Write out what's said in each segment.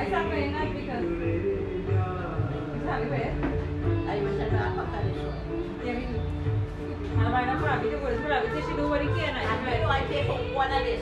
stopped playing that because it's happy with it. I was at the hotel. Yeah, me too. And I'm not probably the words, but I would say she do what he can. I pay for one of this.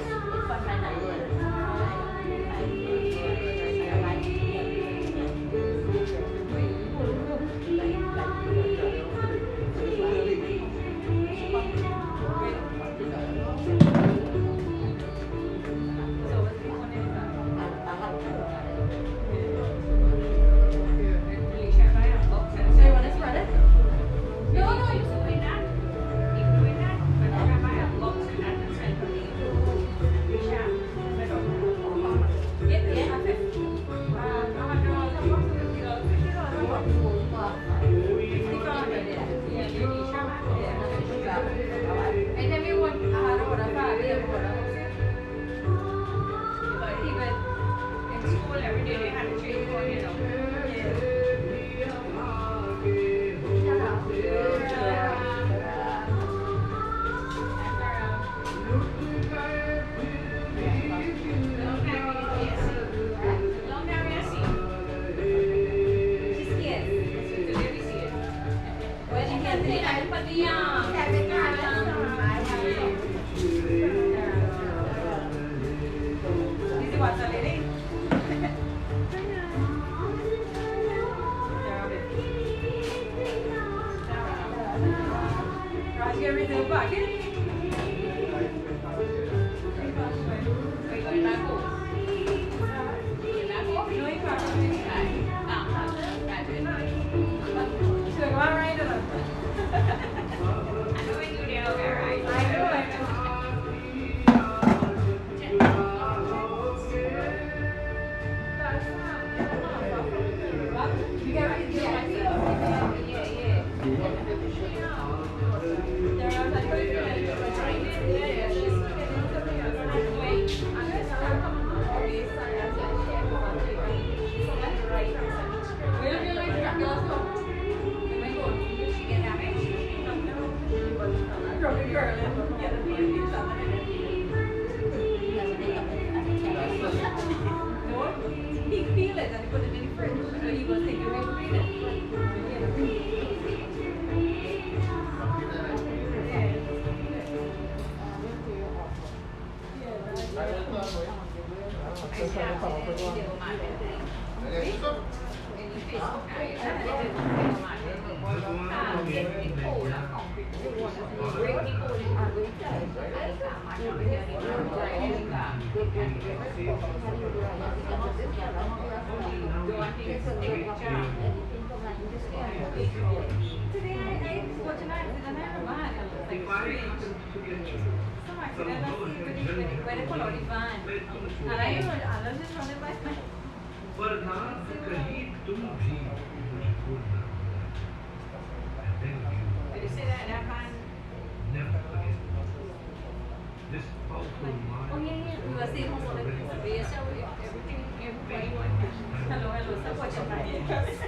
It's for my neighbor.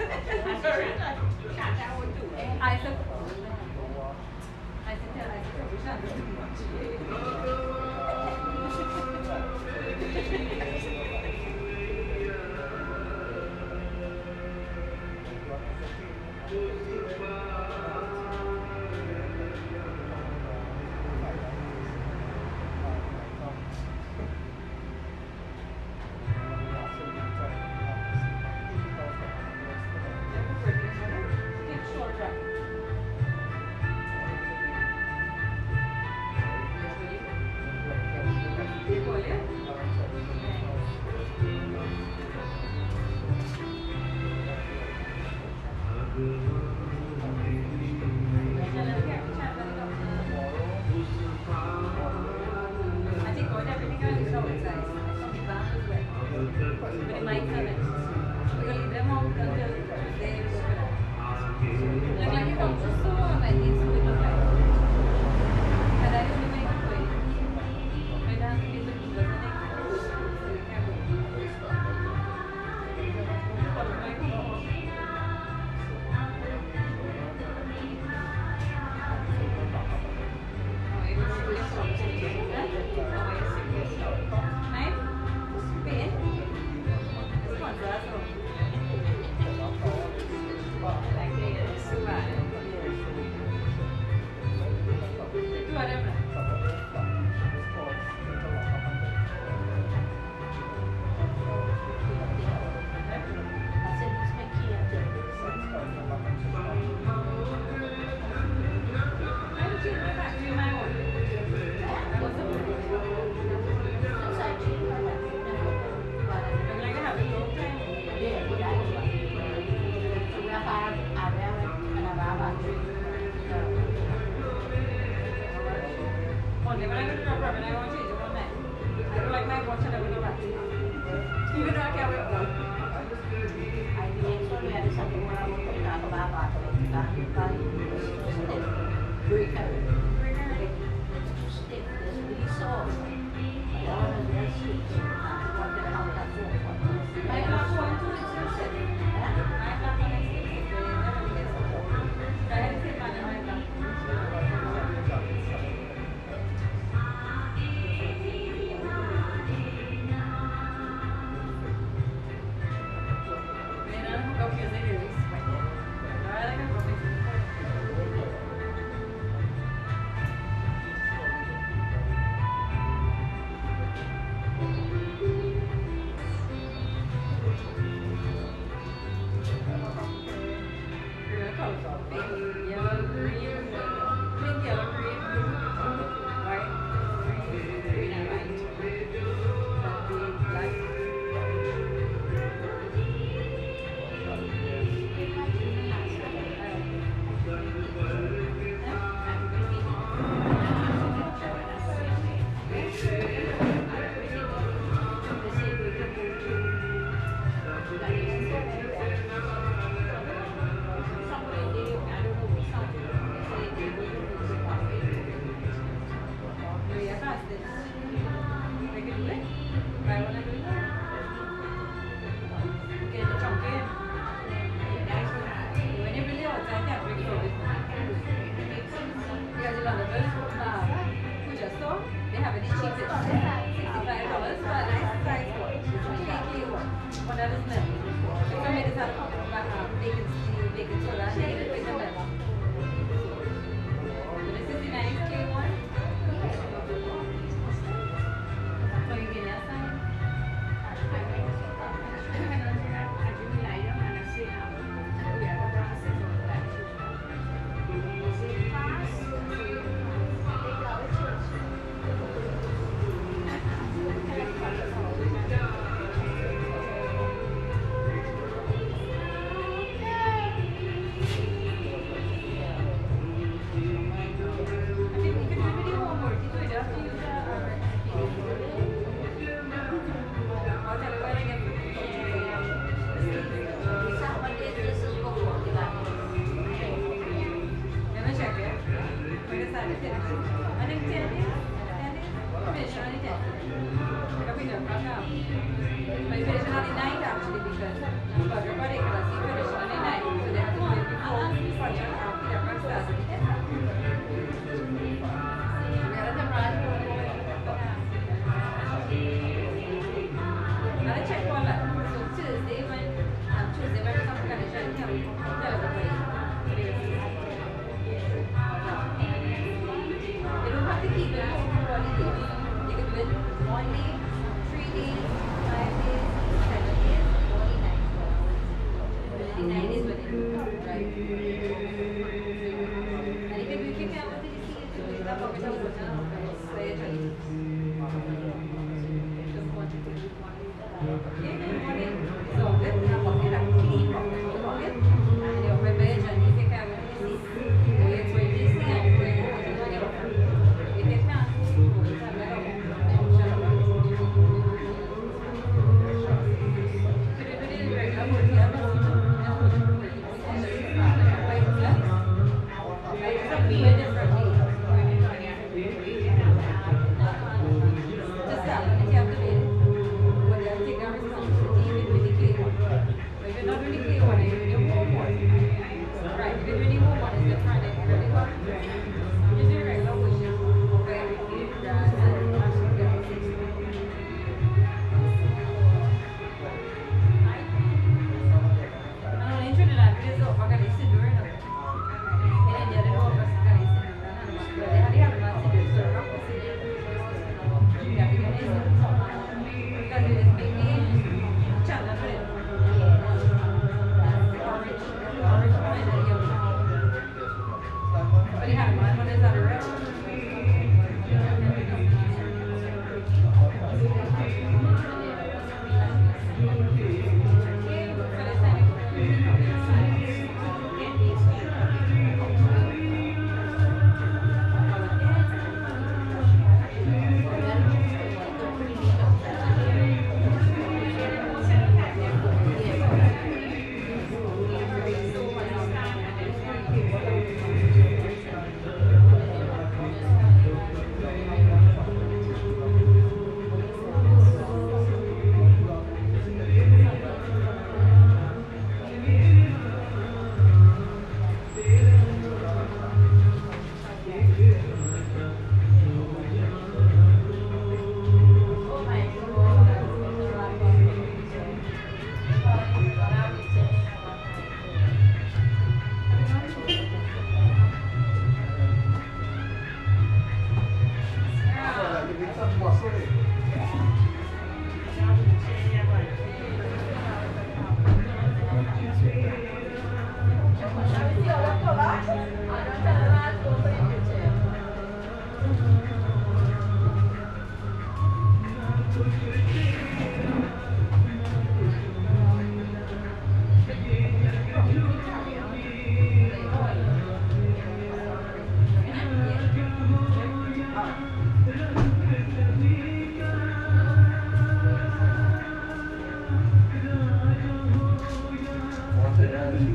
Yes,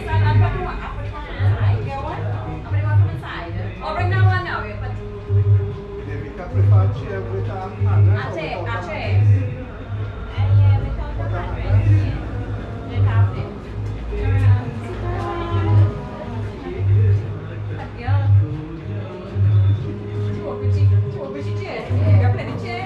apa tu? Apa di mana? Kawan? Apa di mana saya? Orang nawan now ya, Pak. Aceh, Aceh. Iya, betul betul. Dia tahu deh. Ya. Coba besi dia. Enggak boleh dicek.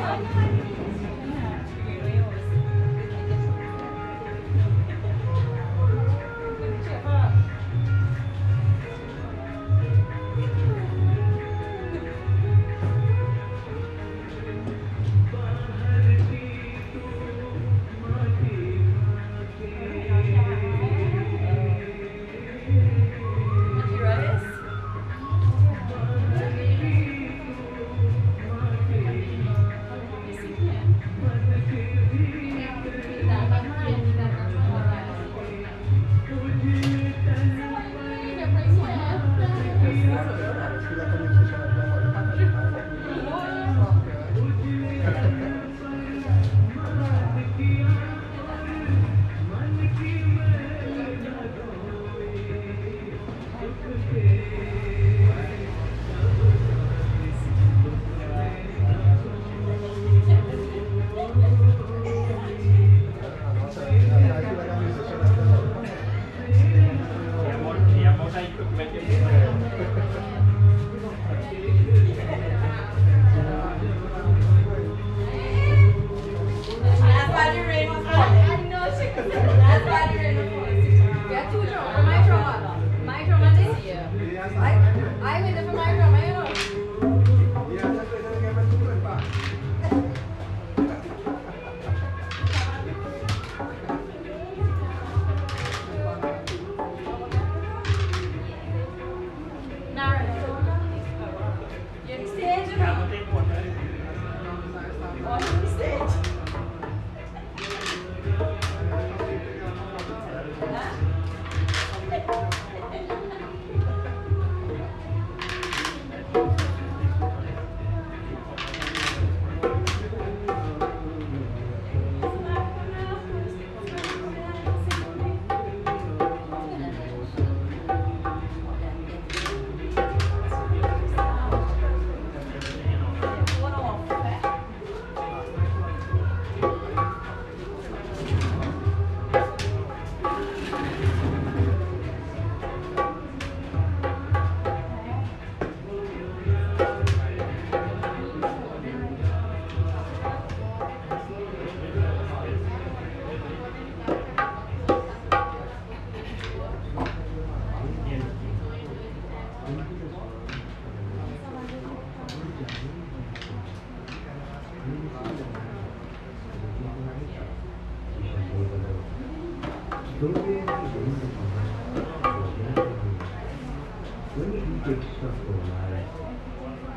When you get stuff for a while,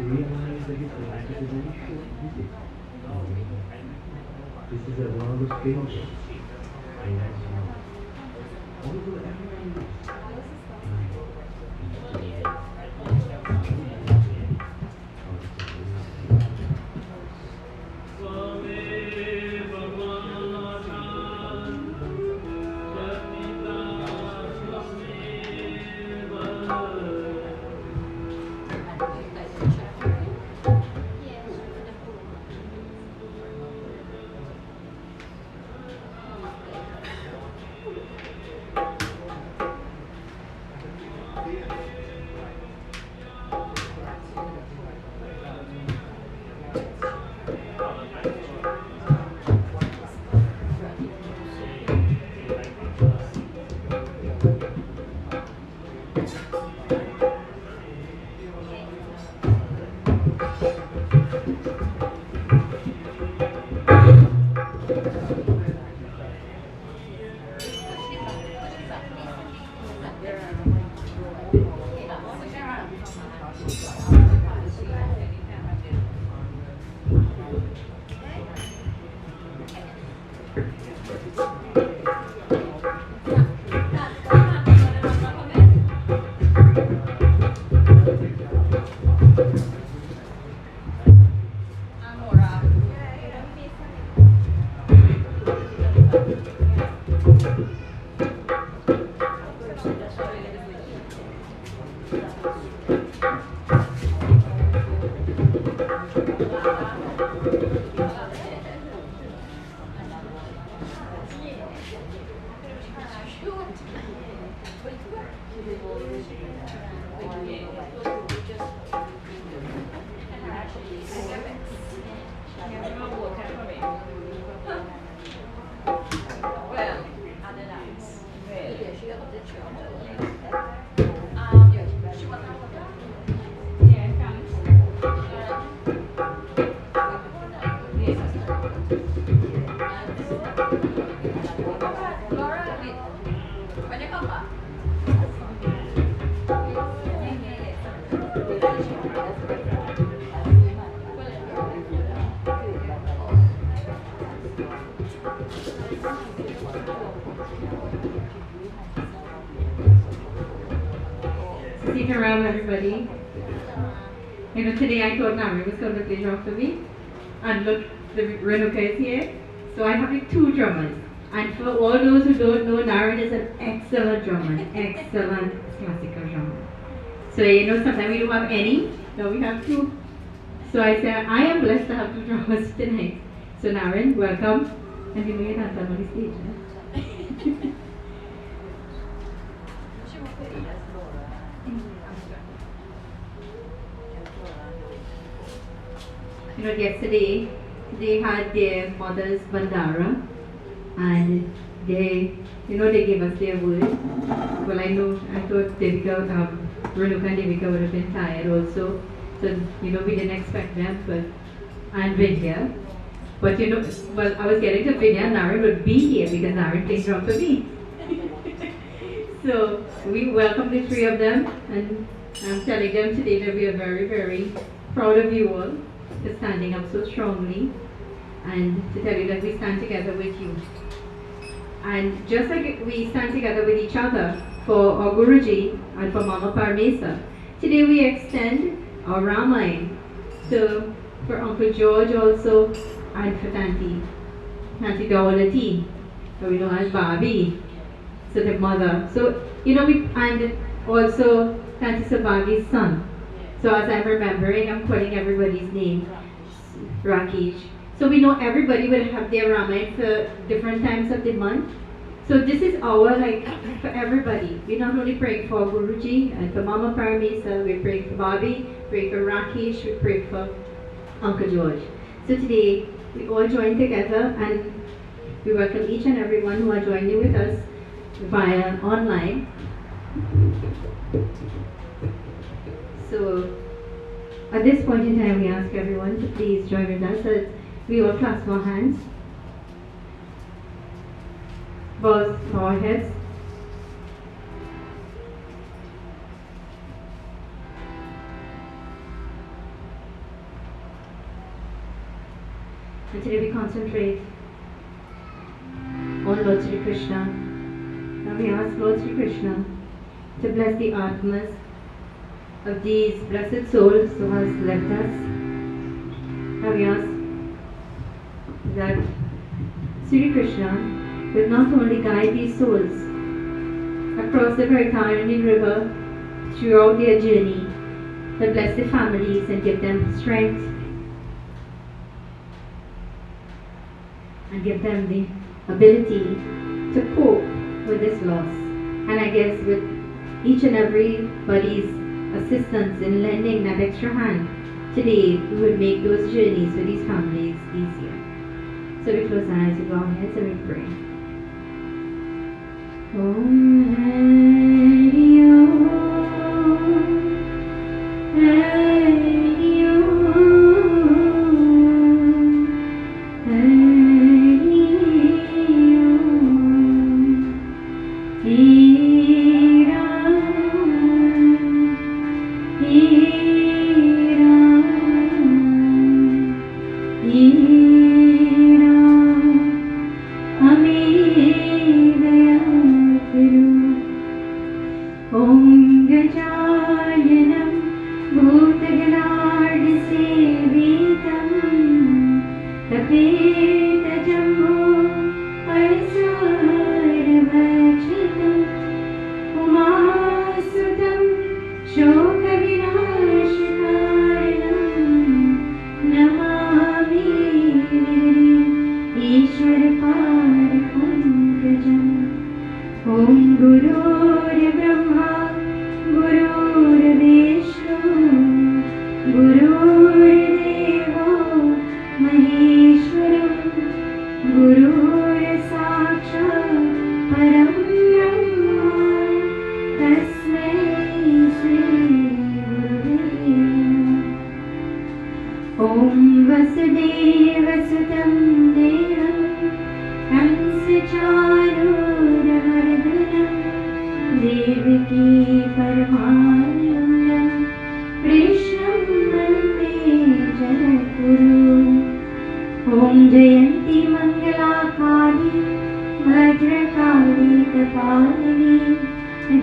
you realize that his life is a very short visit. This is a world of strangers. And that's all will ever be. Well, other nights. Yeah, she got the child. She was out of that. Yeah, comes. Laura, when you come back? Sit around, everybody. You know, today I thought Nari was going to play drum for me. And look, the Renuka is here. So I have like 2 drummers. And for all those who don't know, Naren is an excellent drummer. Excellent classical drummer. So you know, sometimes we don't have any. Now we have 2. So I said, I am blessed to have 2 drummers tonight. So Naren, welcome. And you know you're not on the stage, huh? You know, yesterday they had their mother's bandara, and they, you know, they gave us their word. Well, I thought Devika, Renuka and Devika would have been tired also, so you know we didn't expect them, and Vidya. But you know, well, I was getting to Vidya, and Naren would be here because Naren plays drum for me. So we welcome the 3 of them, and I'm telling them today that we are very, very proud of you all for standing up so strongly, and to tell you that we stand together with you. And just like we stand together with each other for our Guruji and for Mama Paramesa, today we extend our Ramayan to for Uncle George also, and for Tanti Dawalati, or we know as Babi, so the mother. So you know, and also Tanti Sabagi's son. So as I'm remembering, I'm calling everybody's name, Rakesh. So we know everybody will have their Ramayan for different times of the month. So this is our, like, for everybody. We're not only praying for Guruji and for Mama Paramesa, we're praying for Bobby, praying for Rakesh, we pray for Uncle George. So today, we all join together and we welcome each and everyone who are joining with us via online. So at this point in time, we ask everyone to please join with us as we all clasp our hands, bow our heads. And today we concentrate on Lord Sri Krishna. Now we ask Lord Sri Krishna to bless the Atmas of these blessed souls who has left us. Now we ask that Sri Krishna will not only guide these souls across the Bhartani river throughout their journey, but bless the families and give them strength and give them the ability to cope with this loss. And I guess with each and everybody's assistance in lending that extra hand, today we will make those journeys for these families easier. So we close our eyes, we bow our heads and we pray. Om Hari Om, Hari Om, Hari Om, Hari ॐ वसुदेवसुतं देवं कंसचाणूरमर्दनं देवकी परमानन्दं कृष्णं वन्दे जगद्गुरुम् ॐ जयन्ती मङ्गलाकाली भद्रकाली कपालिनी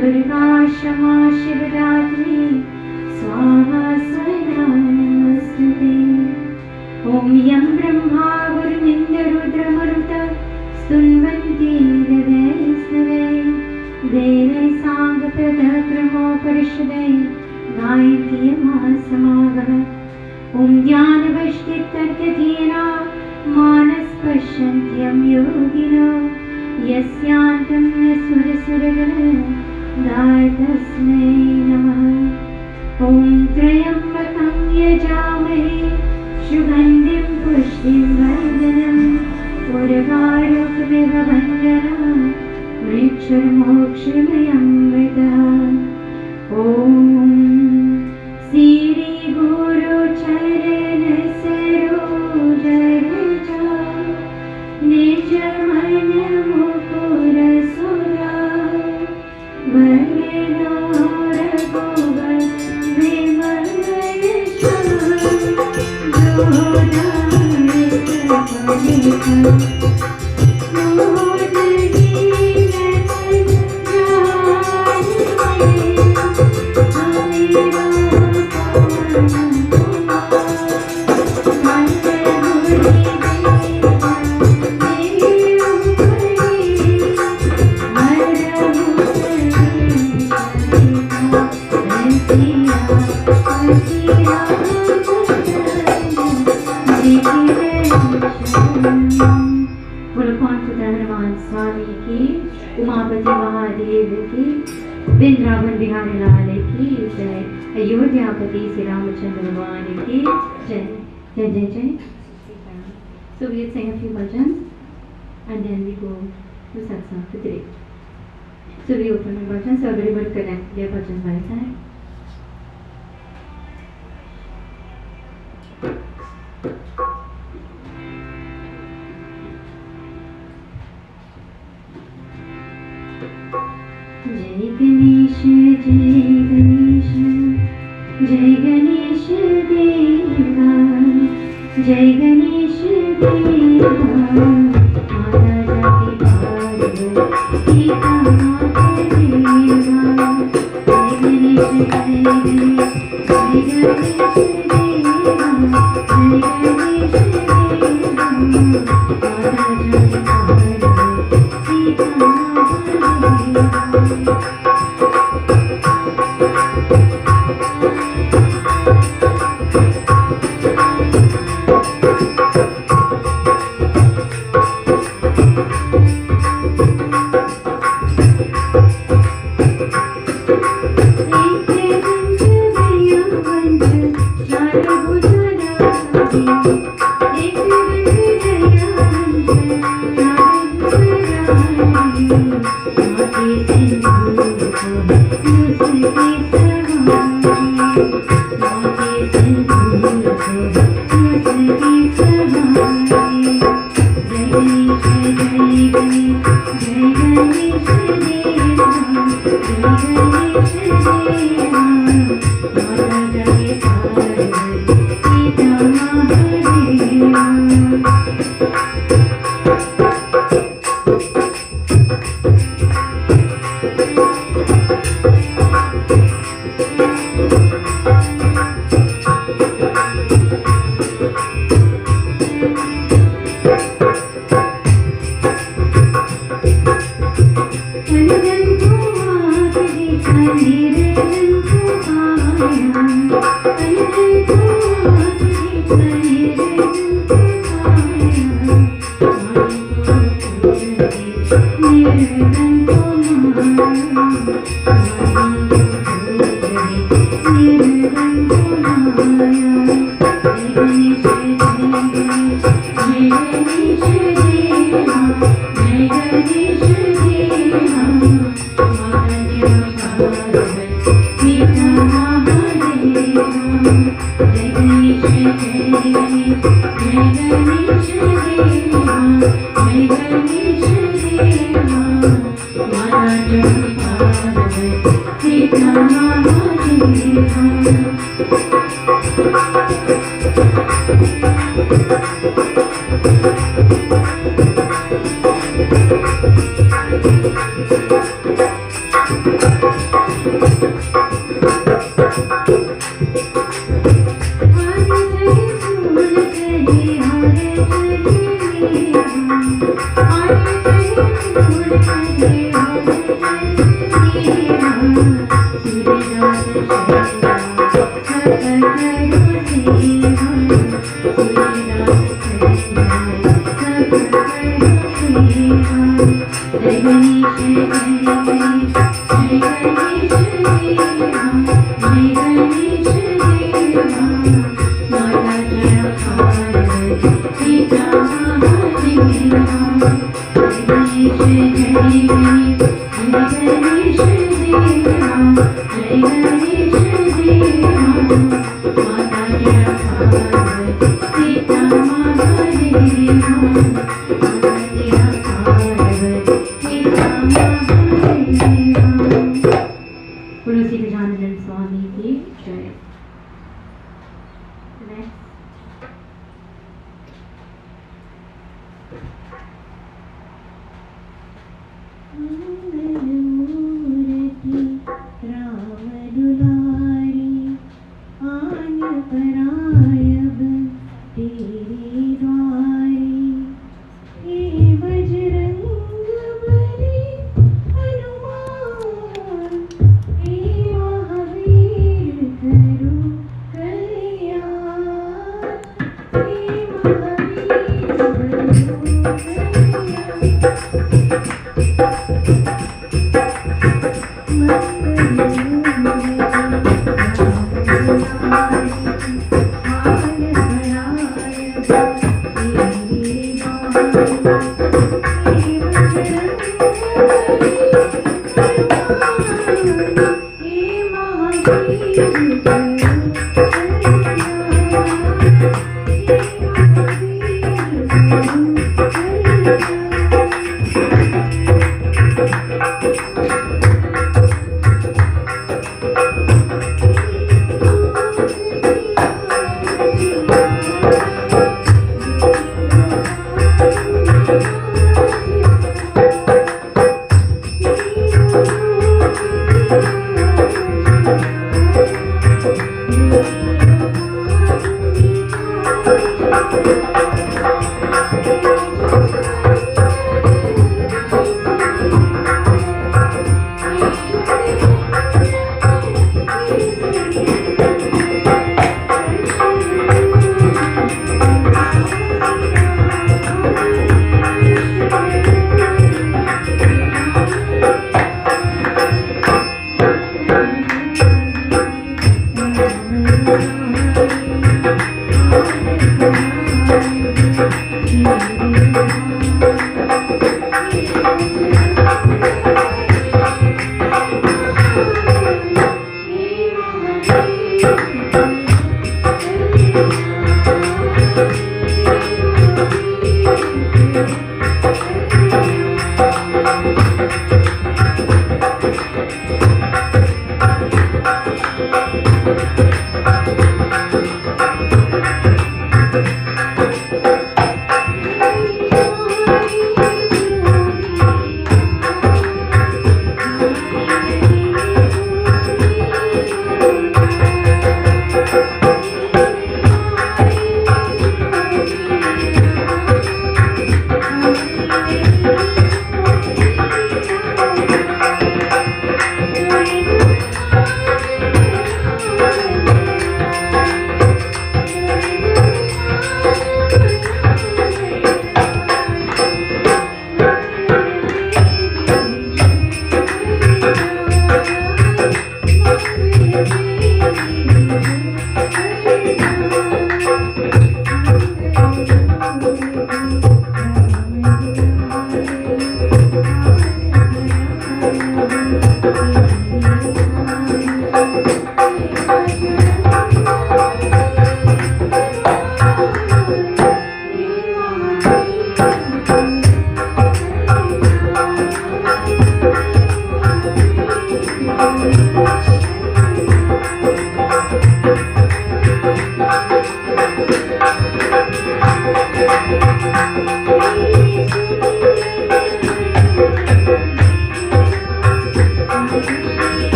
दुर्गा क्षमा शिवरात्रि स्वाहा स्वधा नमस्तुते ॐ यं ब्रह्मा गुरुमिन्द्ररुद्रमरुतः स्तुन्वन्ति दिव्यैस्तवै देवैः साङ्गप्रदक्रमोपरिषदै गायन्ति यमासमागः ॐ ज्ञानवष्टितर्कधीना मानस्पश्यन्त्यं योगिनो यस्यान्तं न सुरसुरगण गाय तस्मै नमः ॐ त्र्यम्बकं यजामहे सुगन्धिं पुष्टिं वर्धनम् उर्वारुकमिव बन्धनं मृत्युर्मोक्षमयमृतः ॐ श्रीगुरुचरण सरोज रज निज मन मुकुर सुधार वरनो रघुवर विमल यश उमापति महादेव की वृंदावन बिहारी लाल की जय अयोध्यापति श्री रामचंद्र भगवान की जय जय जय जय So we sing a few bhajans and then we go to Satsang today. So we open the bhajans, so everybody connect their bhajans by side. जय गणेश देवा जय गणेश देवा माता जाति पार्वती का माता देवा जय गणेश देवा जय गणेश देवा माता जाति पार्वती का माता देवा जय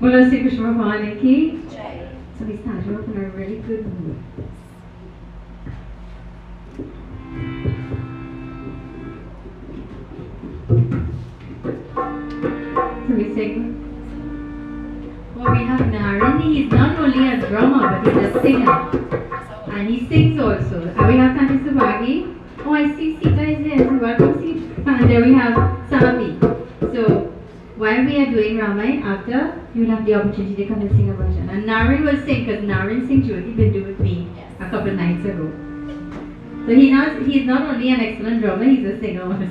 Well, Sri Krishna Bhagwan ki. So we started off in a really good mood. So we sing. Well, we have Naren. He's not only a drummer, but he's a singer. And he sings also. And we have Tati Subhagi. Oh, I see Sita is here. So welcome, Sita. And then we have Samapi. So while we are doing Ramayan, after you'll have the opportunity to come and sing a version. And Naren will sing because Naren sings Jyoti Bindu with me a couple of nights ago. So he's not only an excellent drummer, he's a singer also.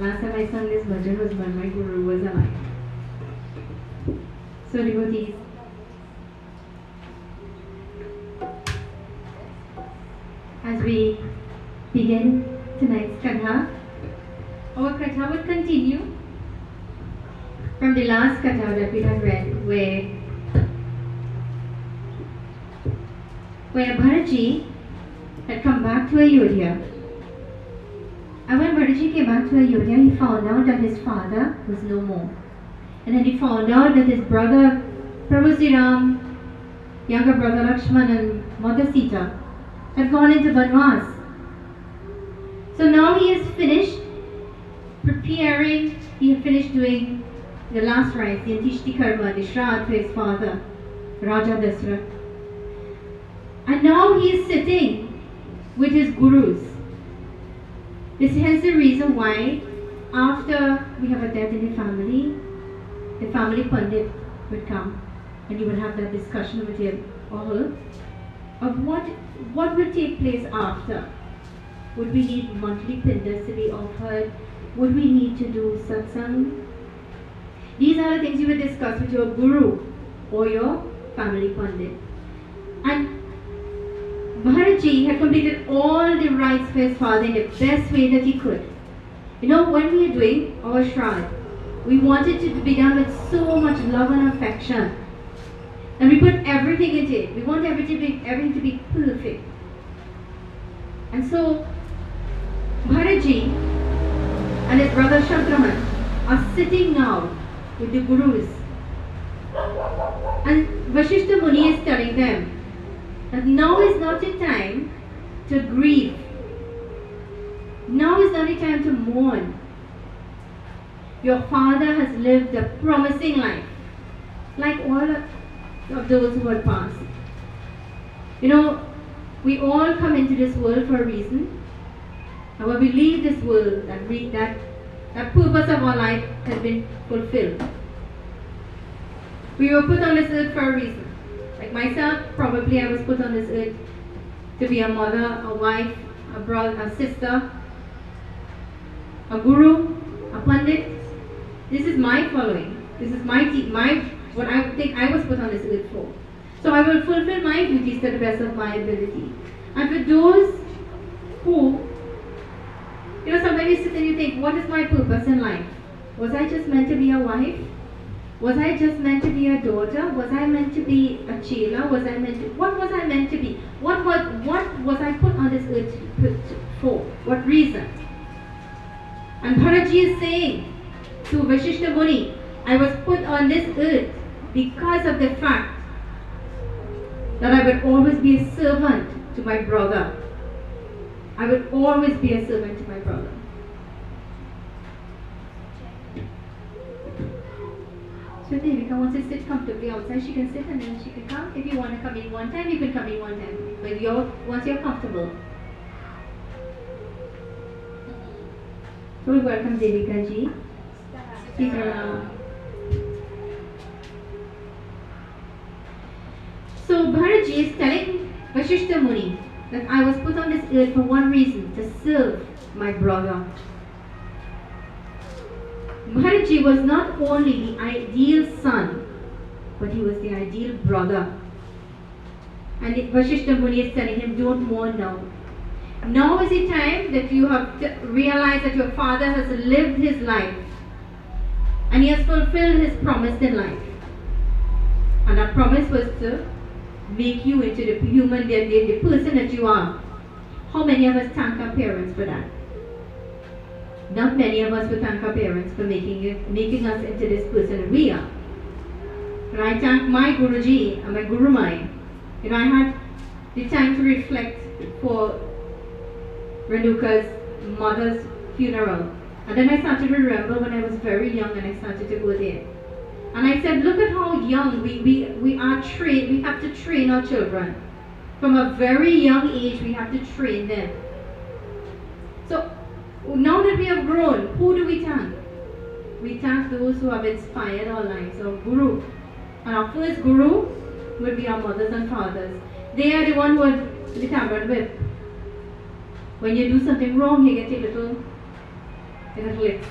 Last time I sung this bhajan was when my guru was alive. So devotees, as we begin tonight's katha, our katha would continue from the last katha that we have read, where Bharatji had come back to Ayodhya. And when Bharatji came back to Ayodhya, he found out that his father was no more. And then he found out that his brother Prabhu Sri Ram, younger brother Lakshman and mother Sita had gone into Vanvas. So now he has finished preparing, he had finished doing the last rites, the Antishti Karma, the Shraddha for his father, Raja Dasra. And now he is sitting with his gurus. This is the reason why after we have a death in the family Pandit would come and he would have that discussion with him or her of what would take place after. Would we need monthly pindas to be offered? Would we need to do satsang? These are the things you would discuss with your guru or your family Pandit. And Bharatji had completed all the rites for his father in the best way that he could. You know, when we are doing our Shraddha, we wanted it to be done with so much love and affection. And we put everything into it. We want everything to be perfect. And so, Bharatji and his brother Shankraman are sitting now with the gurus. And Vasishtha Muni is telling them that now is not the time to grieve. Now is not the time to mourn. Your father has lived a promising life, like all of those who had passed. You know, we all come into this world for a reason. And when we leave this world, that purpose of our life has been fulfilled. We were put on this earth for a reason. Like myself, probably I was put on this earth to be a mother, a wife, a brother, a sister, a guru, a pandit. This is my following. This is what I think I was put on this earth for. So I will fulfill my duties to the best of my ability. And for those who, you know, sometimes you sit and you think, what is my purpose in life? Was I just meant to be a wife? Was I just meant to be a daughter? Was I meant to be a chela? What was I meant to be? What was I put on this earth for? What reason? And Bharatji is saying to Vasishtha Muni, I was put on this earth because of the fact that I would always be a servant to my brother. I would always be a servant to my brother. So if Devika wants to sit comfortably outside, she can sit and then she can come. If you want to come in one time, you can come in one time. But once you're comfortable. So we welcome Devika ji. She's around. So Bharatji is telling Vasishtha Muni that I was put on this earth for one reason, to serve my brother. Bharatji was not only the ideal son, but he was the ideal brother. And Vasishtha Muni is telling him, don't mourn now. Now is the time that you have to realize that your father has lived his life and he has fulfilled his promise in life. And that promise was to make you into the human, the person that you are. How many of us thank our parents for that? Not many of us would thank our parents for making us into this person that we are. And I thank my Guruji and my Gurumai. And I had the time to reflect for Renuka's mother's funeral. And then I started to remember when I was very young and I started to go there. And I said, look at how young we are trained. We have to train our children. From a very young age, we have to train them. So now that we have grown, who do we thank? We thank those who have inspired our lives, our Guru. And our first Guru will be our mothers and fathers. They are the one who are the tampered whip. When you do something wrong, you get a little lick.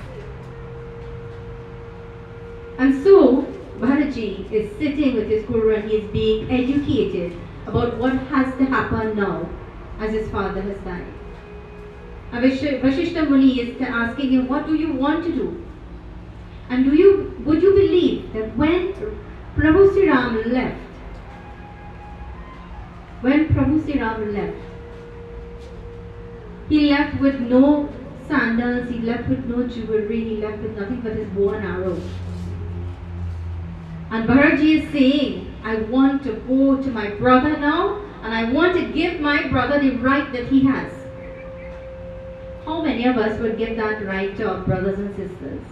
And so, Bharaji is sitting with his Guru and he is being educated about what has to happen now as his father has died. And Vashishta Muni is asking him, what do you want to do? And would you believe that when Prabhu Sri Ram left, he left with no sandals, he left with no jewelry, he left with nothing but his bow and arrow. And Bharaji is saying, I want to go to my brother now, and I want to give my brother the right that he has. How many of us would give that right to our brothers and sisters?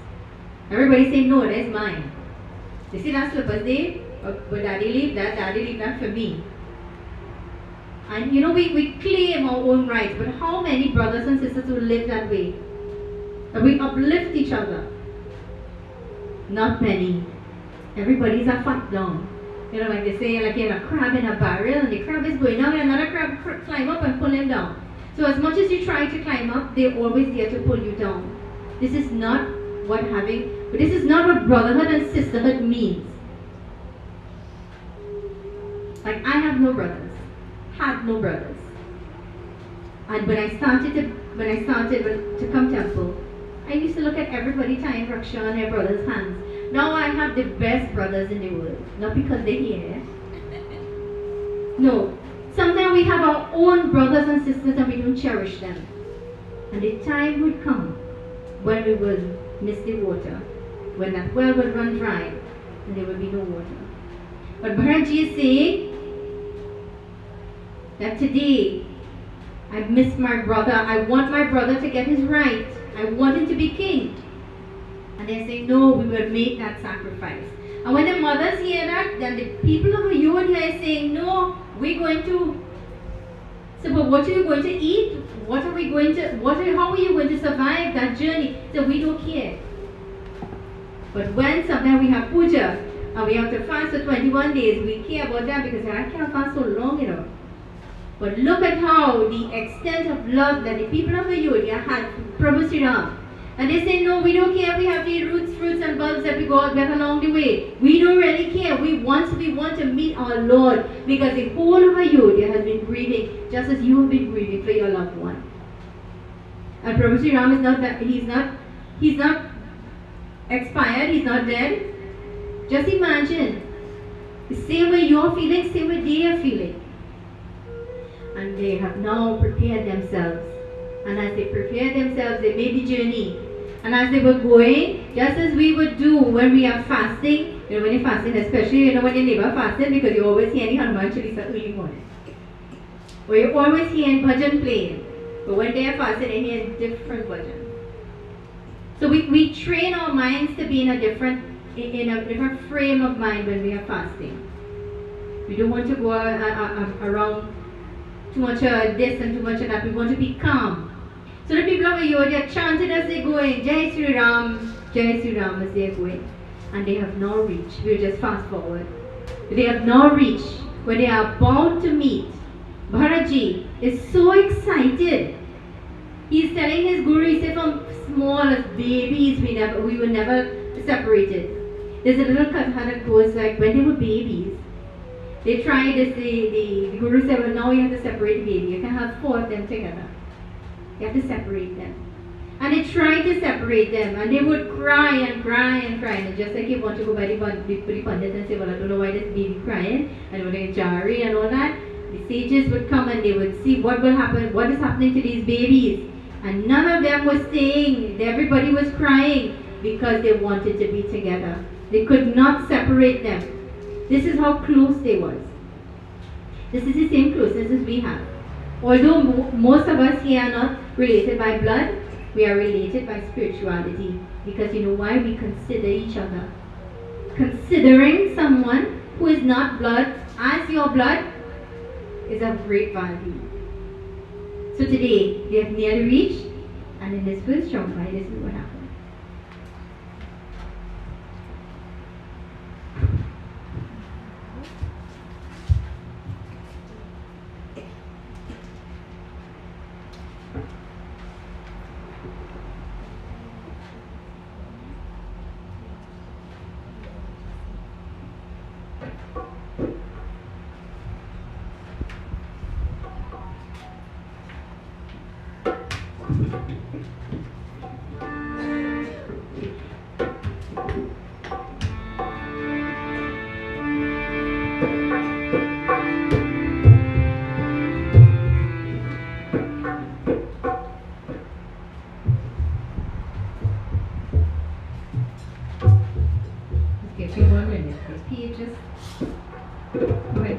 Everybody say, no, that's mine. You see that slippers there? But daddy leave that for me. And you know, we claim our own rights, but how many brothers and sisters will live that way? That we uplift each other? Not many. Everybody's a fight down. You know, like they say, like you have a crab in a barrel and the crab is going down and another crab climb up and pull him down. So as much as you try to climb up, they're always there to pull you down. This is not what brotherhood and sisterhood means. Like I have no brothers. Had no brothers. And when I started to come temple, I used to look at everybody tying Raksha on their brother's hands. Now I have the best brothers in the world. Not because they're here. No. Sometimes we have our own brothers and sisters and we don't cherish them. And the time would come when we will miss the water. When that well will run dry and there will be no water. But Bharaji is saying that today I miss my brother. I want my brother to get his right. I want him to be king. And they say, no, we will make that sacrifice. And when the mothers hear that, then the people of Ayodhya are saying, no, we're going to. So, but what are you going to eat? How are you going to survive that journey? So we don't care. But when sometimes we have puja and we have to fast for 21 days, we care about that because I can't fast so long, you know. But look at how the extent of love that the people of Ayodhya had for Prabhu Sri Ram. And they say, no, we don't care. We have the roots, fruits and bulbs that we get along the way. We don't really care. We want to meet our Lord because the whole of Ayodhya has been grieving just as you have been grieving for your loved one. And Prabhu Sri Ram is not that, he's not expired, he's not dead. Just imagine, the same way you're feeling, same way they are feeling. And they have now prepared themselves. And as they prepare themselves, they made the journey. And as they were going, just as we would do when we are fasting, you know, when you're fasting, especially, you know, when you're never fasting, because you always hear any Hanuman Chalisa early morning. Or you always hear bhajan playing. But when they are fasting, they hear different bhajan. So we train our minds to be in a different frame of mind when we are fasting. We don't want to go around too much of this and too much of that. We want to be calm. So the people of Ayodhya chanted as they going, Jai Sri Ram as they are going. And they have now reached, we'll just fast forward. They have now reached where they are about to meet. Bharaji is so excited. He's telling his Guru, he said from small as babies, we were never separated. There's a little katha that goes like when they were babies. They tried this, the Guru said, well now you have to separate the baby. You can have 4 of them together. You have to separate them. And they tried to separate them, and they would cry and cry and cry. And just like you want to go by the pundit and say, well, I don't know why this baby crying, and when they jari and all that, the sages would come and they would see what will happen, what is happening to these babies. And none of them was staying. Everybody was crying because they wanted to be together. They could not separate them. This is how close they was. This is the same closeness as we have. Although most of us here are not related by blood, we are related by spirituality. Because you know why? We consider each other. Considering someone who is not blood as your blood is of great value. So today, they have nearly reached, and in this first Shombai, this is what happened. Okay, 2 more minutes. Please just go ahead.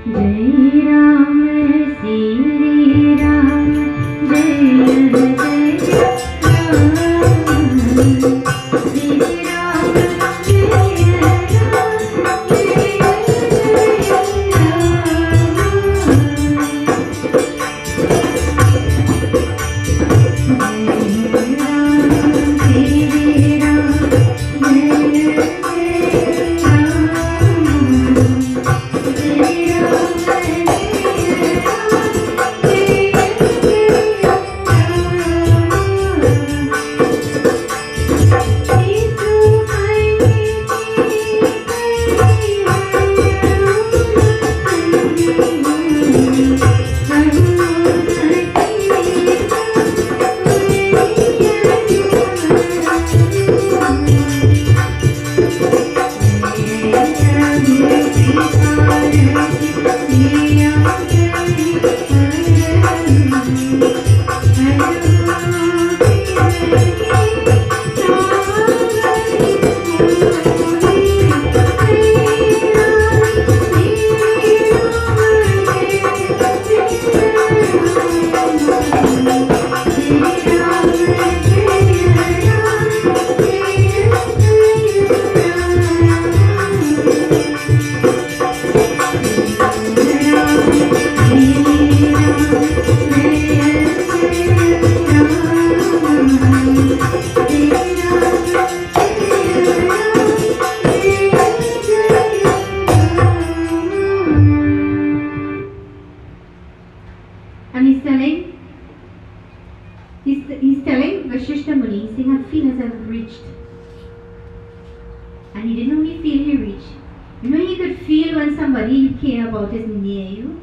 Jai Ram, Sri Ram, Jai And he's telling Vashishta Muni, he's saying, I feel as I've reached. And he didn't only feel he reached. You know, he could feel when somebody you care about is near you.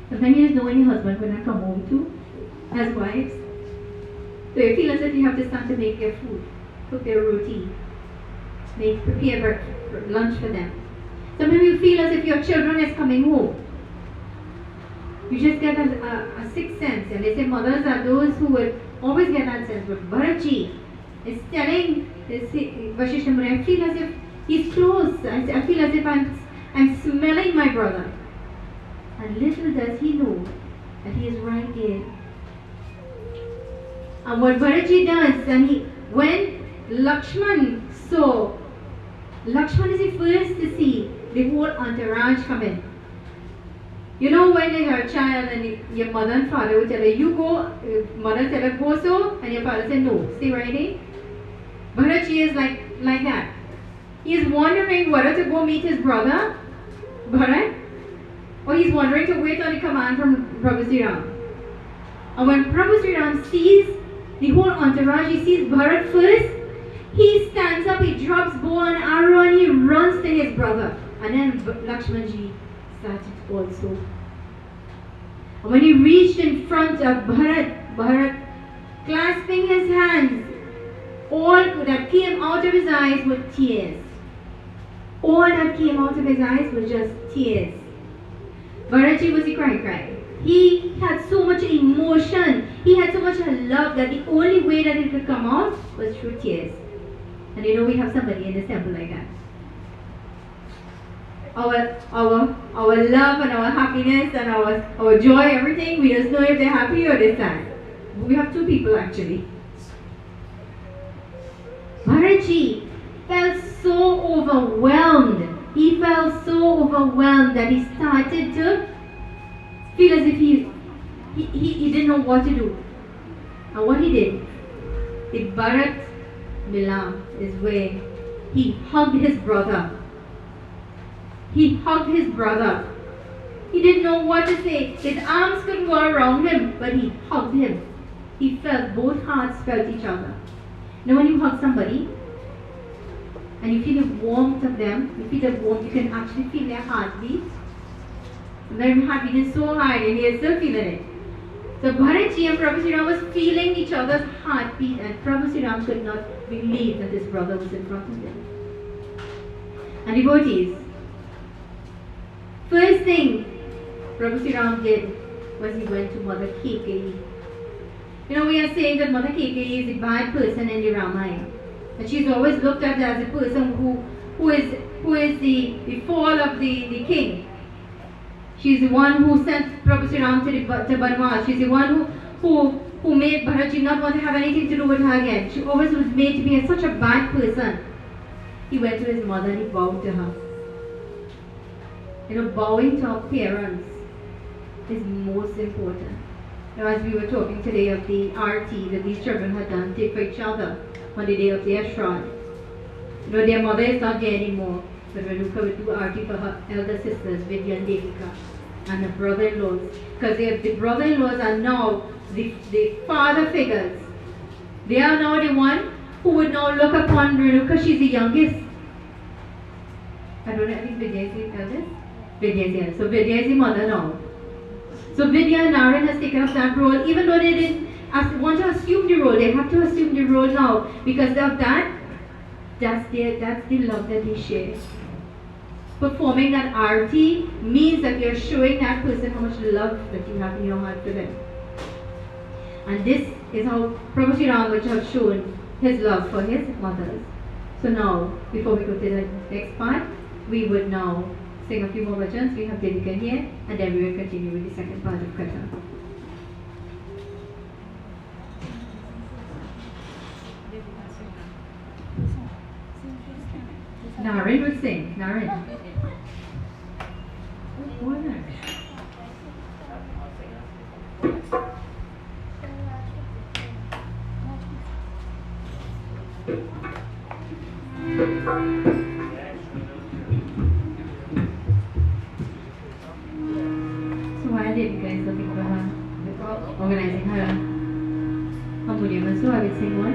Sometimes you just know when your husband will not come home too, as wives. So you feel as if you have to start to make their food, cook their roti, prepare lunch for them. Sometimes you feel as if your children is coming home. You just get a sixth sense, and they say mothers are those who will always get that sense. But Bharatji is telling Vashishta Muni, I feel as if he's close. I feel as if I'm smelling my brother. And little does he know that he is right there. And what Bharatji does, when Lakshman saw, Lakshman is the first to see the whole entourage come in. You know, when you're a child and your mother and father will tell you, you go, mother tell her go so, and your father said no, stay right there. Bharatji is like that. He is wondering whether to go meet his brother Bharat, or he's wandering to wait on the command from Prabhu Sri Ram. And when Prabhu Sri Ram sees the whole entourage, he sees Bharat first, he stands up, he drops bow and arrow and he runs to his brother. And then Lakshmanji started also. And when he reached in front of Bharat clasping his hands, all that came out of his eyes were tears. All that came out of his eyes were just tears. Bharatji was a cry. He had so much emotion, he had so much love that the only way that it could come out was through tears. And you know, we have somebody in this temple like that. Our love and our happiness and our joy, everything, we just know if they're happy or they're sad. We have two people actually. Bharatji felt so overwhelmed. He felt so overwhelmed that he started to feel as if he didn't know what to do. And what he did, the Bharat Milam is where he hugged his brother. He hugged his brother. He didn't know what to say. His arms couldn't go around him, but he hugged him. He felt, both hearts felt each other. You know, when you hug somebody, and you feel the warmth of them, you feel the warmth, you can actually feel their heartbeat. And their heartbeat is so high, and he is still feeling it. So Bharatji and Prabhu Sri Ram was feeling each other's heartbeat, and Prabhu Sri Ram could not believe that his brother was in front of him. And devotees, first thing Prabhu Sri Ram did was he went to Mother Kekeyi. You know, we are saying that Mother Kekeyi is a bad person in the Ramayan. And she's always looked at as a person who is the fall of the king. She's the one who sent Prabhu Sri Ram to Banwas. She's the one who made Bharatji not want to have anything to do with her again. She always was made to be such a bad person. He went to his mother and he bowed to her. You know, bowing to our parents is most important. Now, as we were talking today of the arti that these children had done for each other on the day of their Shraddha. You know, their mother is not there anymore, but Renuka would do arti for her elder sisters, Vidya and Devika, and her brother-in-laws. Because the brother-in-laws are now the father figures. They are now the one who would now look upon Renuka. She's the youngest. I don't know, I think Vidya is the eldest? Vidya is the eldest. So Vidya is the mother now. So Vidya and Naren has taken up that role, even though they didn't want to assume the role. They have to assume the role now because of that. That's the love that they share. Performing that arti means that you're showing that person how much love that you have in your heart for them. And this is how Prabhu Sri Ram would have shown his love for his mothers. So now, before we go to the next part, we would now sing a few more bhajans. We have Devika here, and then we will continue with the second part of Katha. Naren would sing. Naren. Why not? So why did you guys looking for her? Organizing her harmonium, so I will sing one.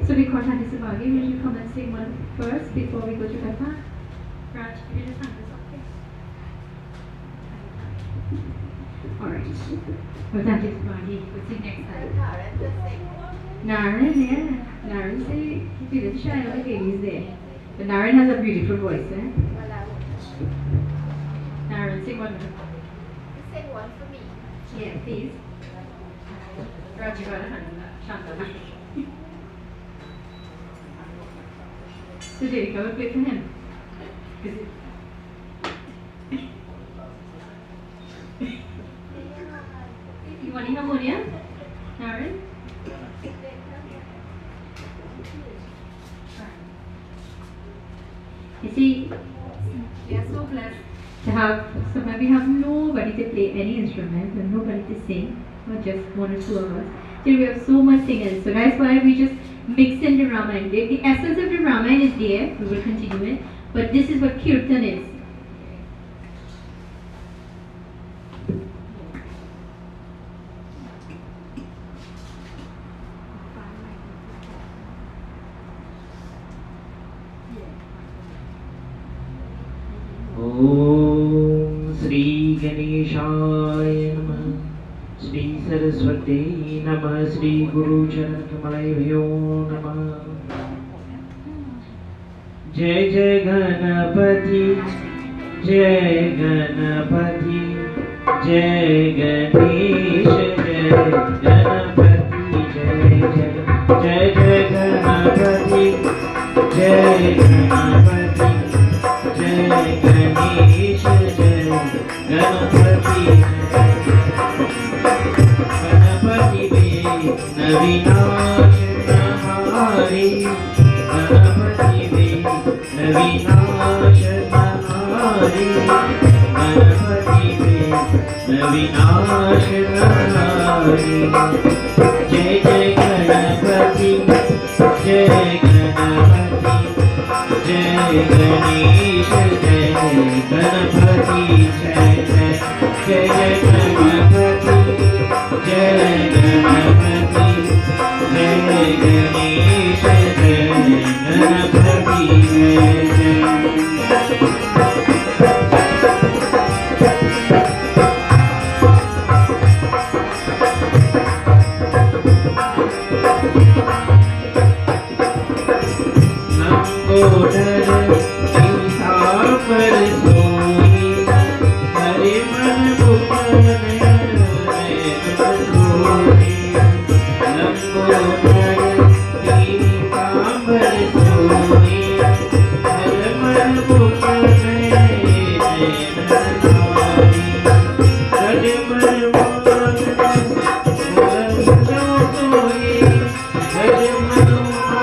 So we call Tati Sabagi. Will you come and sing one first before we go to Peppa? Raj, can you just hand this up, please? Alright. Well, Tati Sabagi, we'll sing next time. Naren, yeah. Naren say he didn't shine on the babies there. But Naren has a beautiful voice, eh? Naren, sing one more. Sing one for me. Yeah, please. Raj, you got a hand. Shanta. So Derek, I will play for him. You want the harmonium? Naren? You see, we are so blessed to have, sometimes we have nobody to play any instrument and nobody to sing, or just one or two of us. Till we have so much singers. So that's why we just mix in the Ramayan. The essence of the Ramayan is there, we will continue it, but this is what Kirtan is. Om Sri Ganeshaya Namah Sri Saraswati नमः श्री गुरु चरण कमलयो नमः। जय जय गणपति जय गणपति जय गणेश जय गणपति जय जय जय जय गणपति जय गणपति जय गणेश जय गणपति गणपति विघ्न विनाशनहारी गणपति विघ्न विनाशनहारी गणपति विघ्न विनाशनहारी। जय जय गणपति जय गणपति जय गणेश जय गणपति जय जय जय जय गणपति जय गणपति जय गणेश जय गणपति जय जय। लंबोदर पीताम्बर सोई हरे मन मुकुर नयन सोई। लंबोदर पीताम्बर सोई हरे मन मुकुर नयन सोई। हरे मन मोहन सोई हरे मन Mohan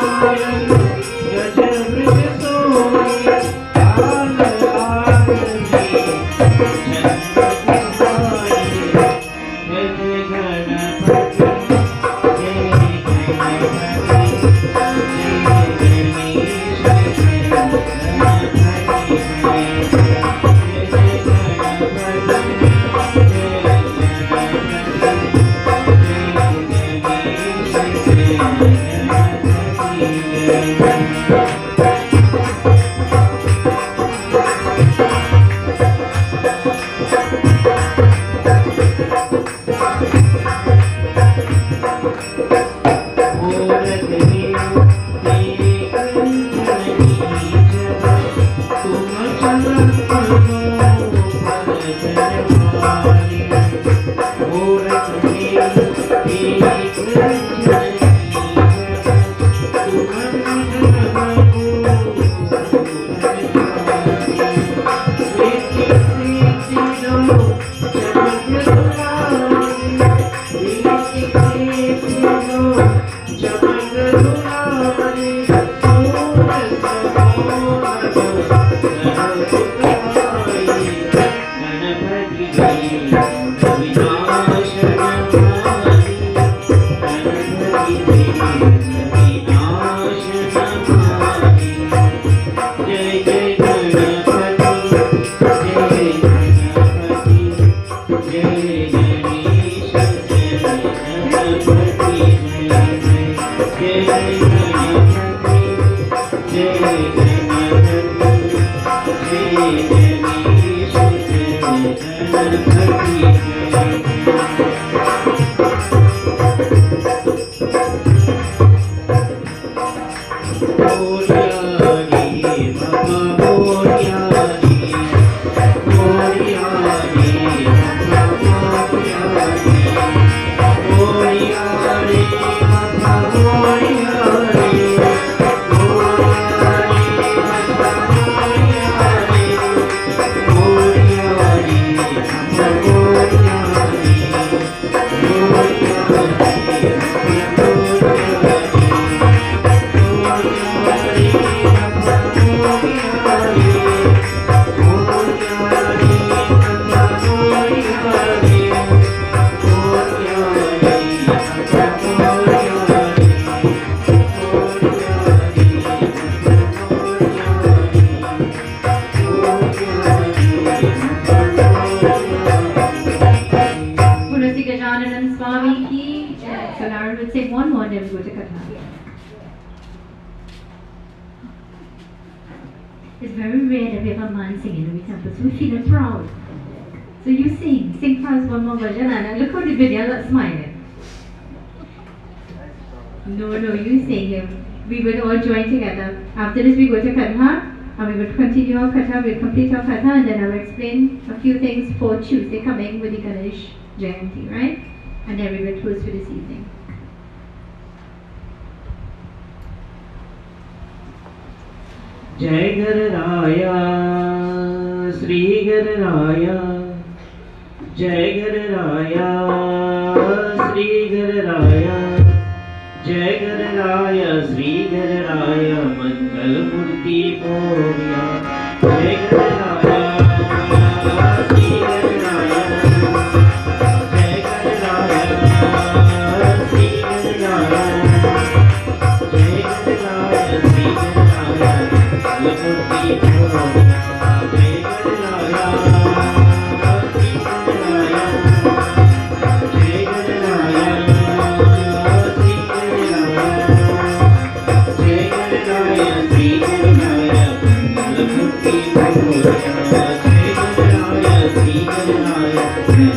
It's very rare that we have a man singing in the temple, so we feel proud. So you sing for us one more version, and look how the video is smiling. No, you sing. We will all join together. After this, we go to Katha, and we will continue our Katha. We'll complete our Katha, and then I'll explain a few things for Tuesday coming with the Ganesh Jayanti, right? And then we will close for this evening. Jai Gararaya, Sri Gararaya, Jai Gararaya, Sri Gararaya, Jai Gararaya, Sri Gararaya, Mangal Murti Moria, Jai Gararaya, Sri Gararaya, Jai Gararaya, Sri Gararaya, Jai Gararaya, Sri Gararaya, Murti Moria, Jai Gararaya, Sri Gararaya, Jai Gararaya, Sri Gararaya, Jai Gararaya, Sri Gararaya, Murti Moria, Jai Gararaya, Sri Gararaya.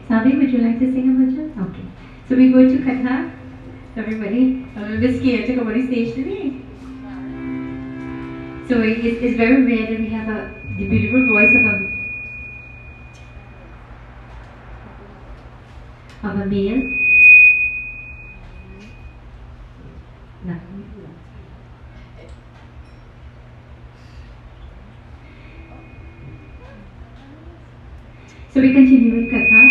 Sabi, would you like to sing a bhajan? Okay. So we go to Katha. Everybody, a little bit scared to come on the stage today. So it's very rare that we have the beautiful voice of a male. No. So we continue with Katha.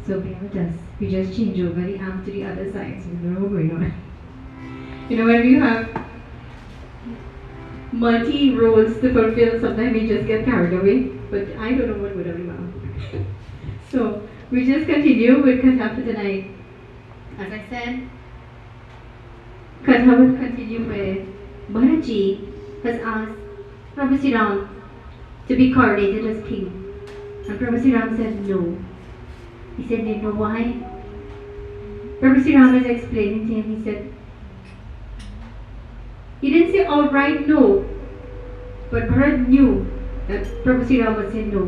So bear with us. We just change over the arm to the other side, so we don't know what's going on. You know, when we have multi roles to fulfill, sometimes we just get carried away. But I don't know what would have been. So we just continue with Katha for tonight. As I said, Katha will continue with Bharatji has asked Prabhu Sri Ram to be coronated as king. And Prabhu Sri Ram said no. He said, "You know why?" Prabhu Sri Ram was explaining to him. He said, he didn't say outright no, but Bharat knew that Prabhu Sri Ram would say no.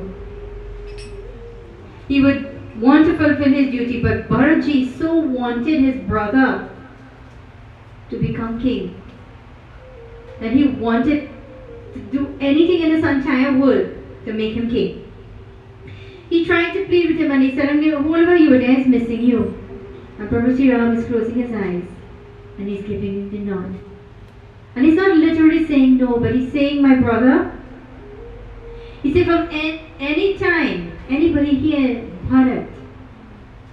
He would want to fulfill his duty, but Bharatji so wanted his brother to become king that he wanted to do anything in this entire world to make him king. He tried to plead with him and he said, "Whoever you there is missing you." And Prabhu Sri Ram is closing his eyes and he's giving him the nod. And he's not literally saying no, but he's saying, "My brother." He said, from any time, anybody here in Bharat,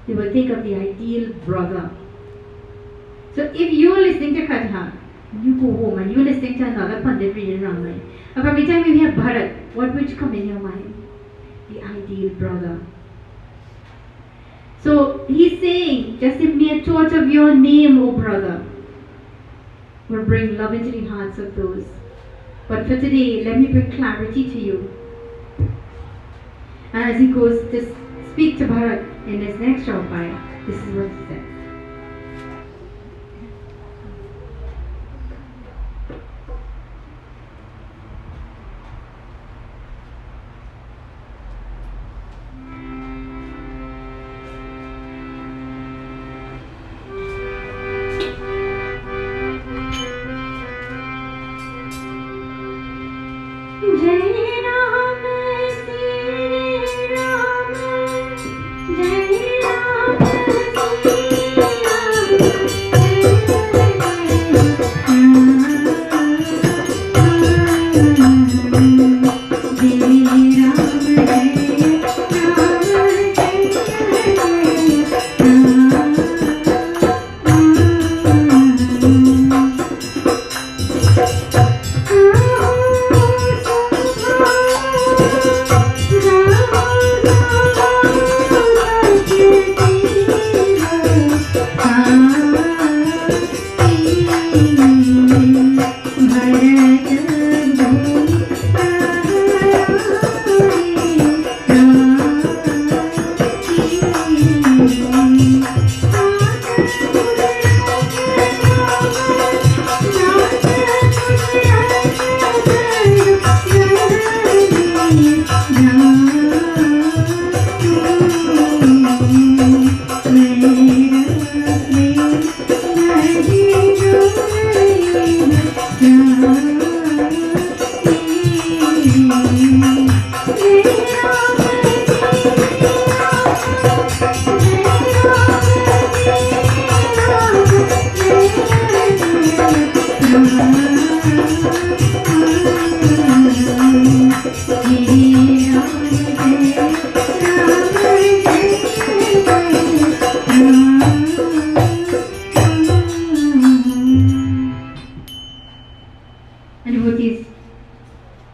they will think of the ideal brother. So if you're listening to Katha, you go home and you're listening to another Pandit reading Ramayan, and from the time you hear Bharat, what would come in your mind? The ideal brother. So he's saying, just the mere thought of your name, O brother, will bring love into the hearts of those. But for today, let me bring clarity to you. And as he goes to speak to Bharat in his next Ramayana, this is what he says.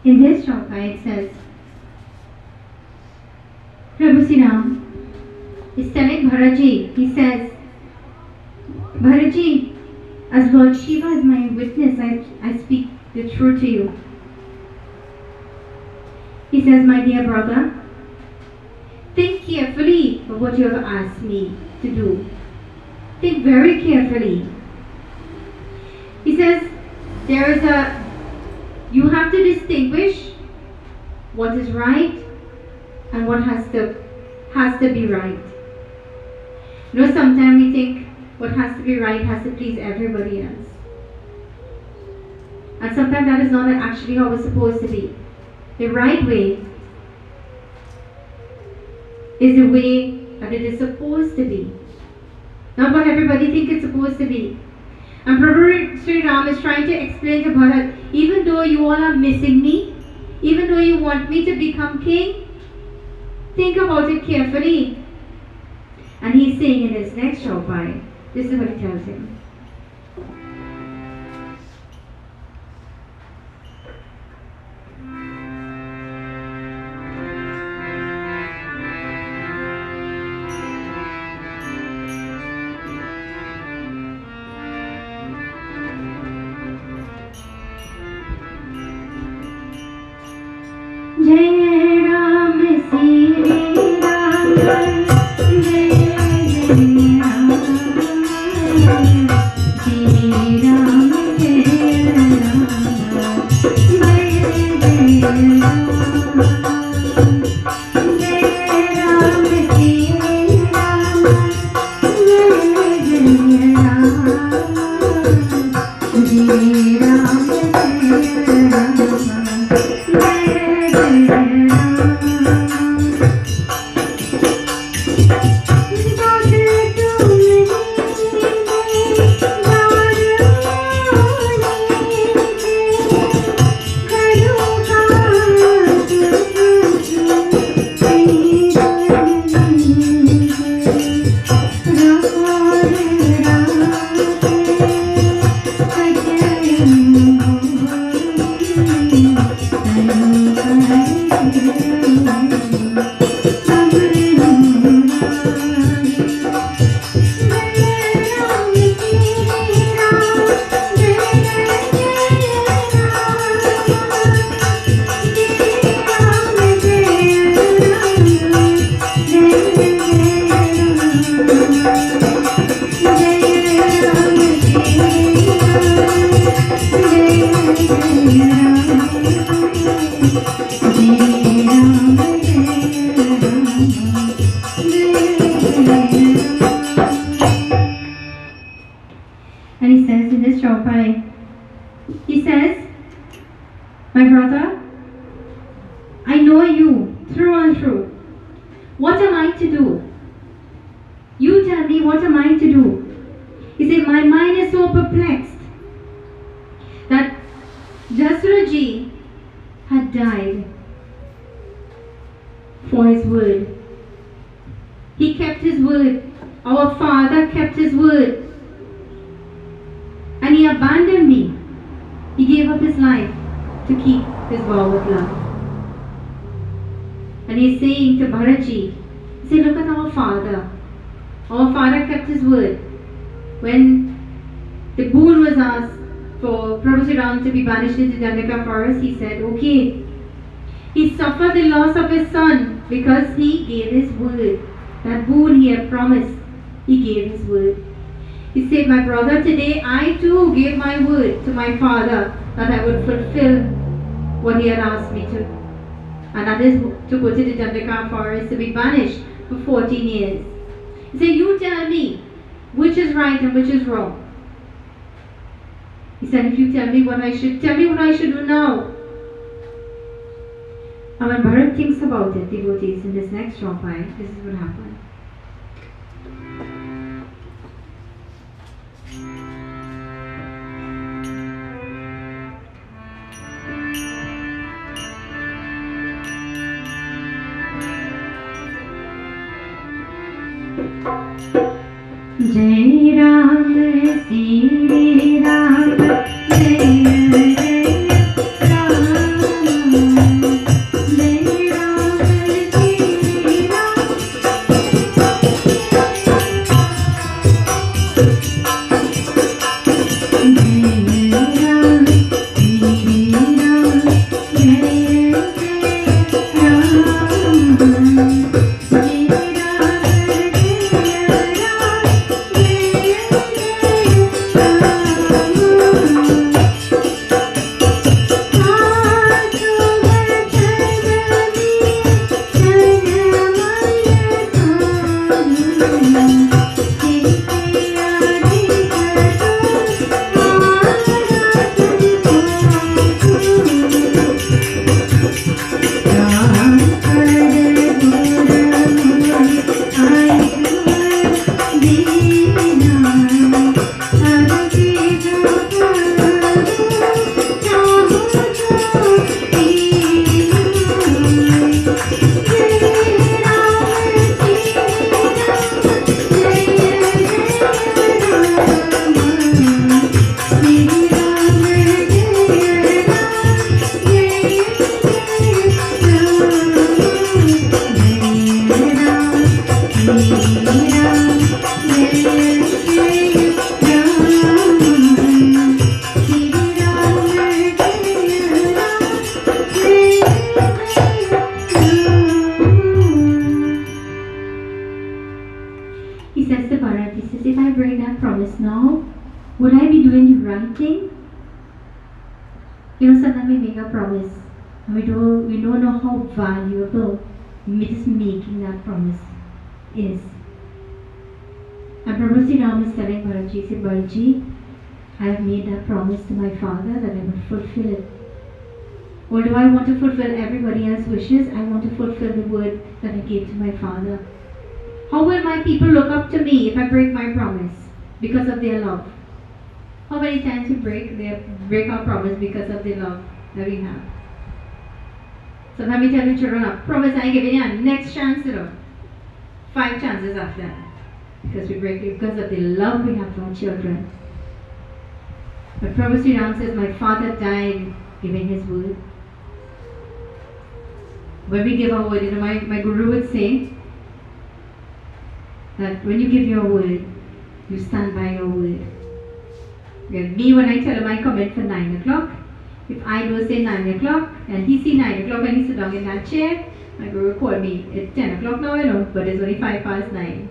In this shloka it says, Prabhu Sri Ram is telling Bharatji, he says, Bharatji, as Lord Shiva is my witness, I speak the truth to you. He says, my dear brother, think carefully of what you have asked me to do. Think very carefully. He says, you have to distinguish what is right and what has to be right. You know, sometimes we think what has to be right has to please everybody else. And sometimes that is not actually how it's supposed to be. The right way is the way that it is supposed to be. Not what everybody thinks it's supposed to be. And Prabhu Sri Ram is trying to explain to Bharat, even though you all are missing me, even though you want me to become king, think about it carefully. And he's saying in his next shloka, this is what he tells him. Jai And he says in this Chaupai, he says, my brother, I know you through and through. What am I to do? You tell me, what am I to do? He said, my mind is so perplexed that Jasuraji had died for his word. He kept his word. Our father kept his word. And he abandoned me. He gave up his life to keep his vow of love. And he's saying to Bharatji, he said, look at our father. Our father kept his word. When the boon was asked for Prabhu Sri Ram to be banished into Dandaka forest, he said, okay. He suffered the loss of his son because he gave his word. That boon he had promised, he gave his word. He said, my brother, today I too gave my word to my father that I would fulfill what he had asked me to. And that is to go to the Dandaka forest to be banished for 14 years. He said, you tell me which is right and which is wrong. He said, if you tell me what I should do now. And when Bharat thinks about it, devotees, in this next Chaupai, this is what happened. Jai Ram, Sri Ram, Jai Ram. Would I be doing the right thing? You know, sometimes we make a promise and we don't know how valuable just making that promise is. And Prabhu Sri Ram is telling Bharatji, say, Bharatji, I have made that promise to my father that I would fulfill it. Although I want to fulfill everybody else's wishes, I want to fulfill the word that I gave to my father. How will my people look up to me if I break my promise because of their love? How many times we break our promise because of the love that we have? Sometimes we tell the children, promise I give you the next chance, 5 chances after that. Because we break it because of the love we have for our children. But Prabhu Sri Ram says, my father died giving his word. When we give our word, my guru would say that when you give your word, you stand by your word. Me, when I tell him I come in for 9 o'clock, if I do say 9 o'clock and he see 9 o'clock and he sit down in that chair, my guru call me, it's 10 o'clock now, but it's only 5 past 9.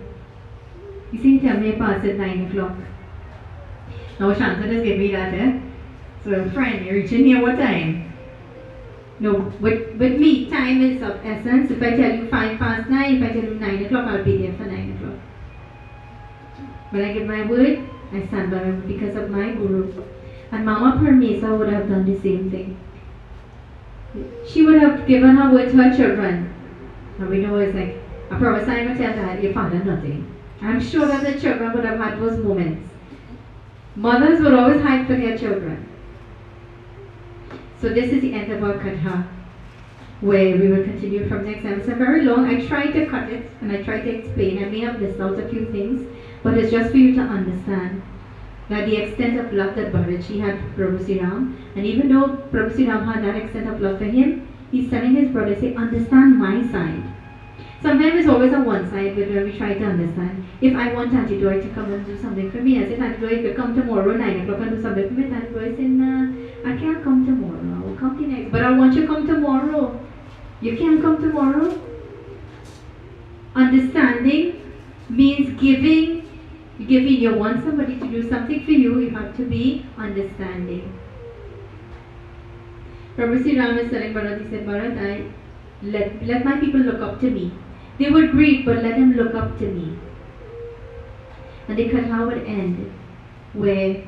You see, he tell me I pass at 9 o'clock. Now Shanta just give me that, So friend, you're reaching here what time? No, with me, time is of essence. If I tell you 5 past 9, if I tell you 9 o'clock, I'll be there for 9 o'clock. When I give my word, I stand by it because of my guru. And Mama Parmesa would have done the same thing. She would have given her word to her children. And we know it's like, I promise I will tell that your father nothing. I'm sure that the children would have had those moments. Mothers would always hide for their children. So this is the end of our katha, where we will continue from next time. It's a very long. I tried to cut it and I tried to explain. I may have missed out a few things, but it's just for you to understand that the extent of love that Bharatji had for Prabhu Sri Ram, and even though Prabhu Sri Ram had that extent of love for him, he's telling his brother, say, understand my side. Sometimes it's always on one side when we try to understand. If I want Auntie Joy to come and do something for me, I say, Auntie Joy, if you come tomorrow 9 o'clock and do something for me, Auntie Joy says, nah, I can't come tomorrow. I'll come the next. But I want you to come tomorrow. You can't come tomorrow. Understanding means giving. You want somebody to do something for you, you have to be understanding. Prabhu Sri Ram is telling Bharat, he said, Bharat, let my people look up to me. They would grieve, but let them look up to me. And the katha would end where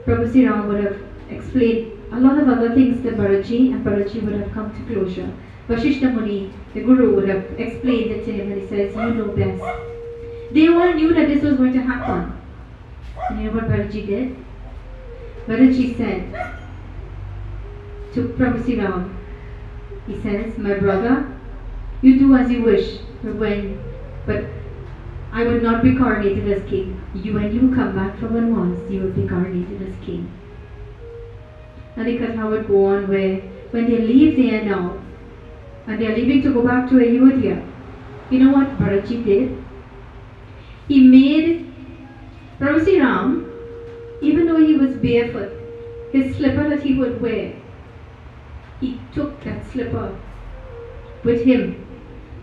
Prabhu Sri Ram would have explained a lot of other things to Bharatji, and Bharatji would have come to closure. Vashishta Muni, the Guru, would have explained it to him, and he says, you know best. They all knew that this was going to happen. And you know what Bharatji did? Bharatji said to Prabhu Sri Ram, he says, my brother, you do as you wish, but I would not be coronated as king. When you come back from Vanvas, you will be coronated as king. And the katha would go on where, when they leave there now, and they are leaving to go back to Ayodhya, you know what Bharatji did? He made Prabhu Sri Ram, even though he was barefoot, his slipper that he would wear, he took that slipper with him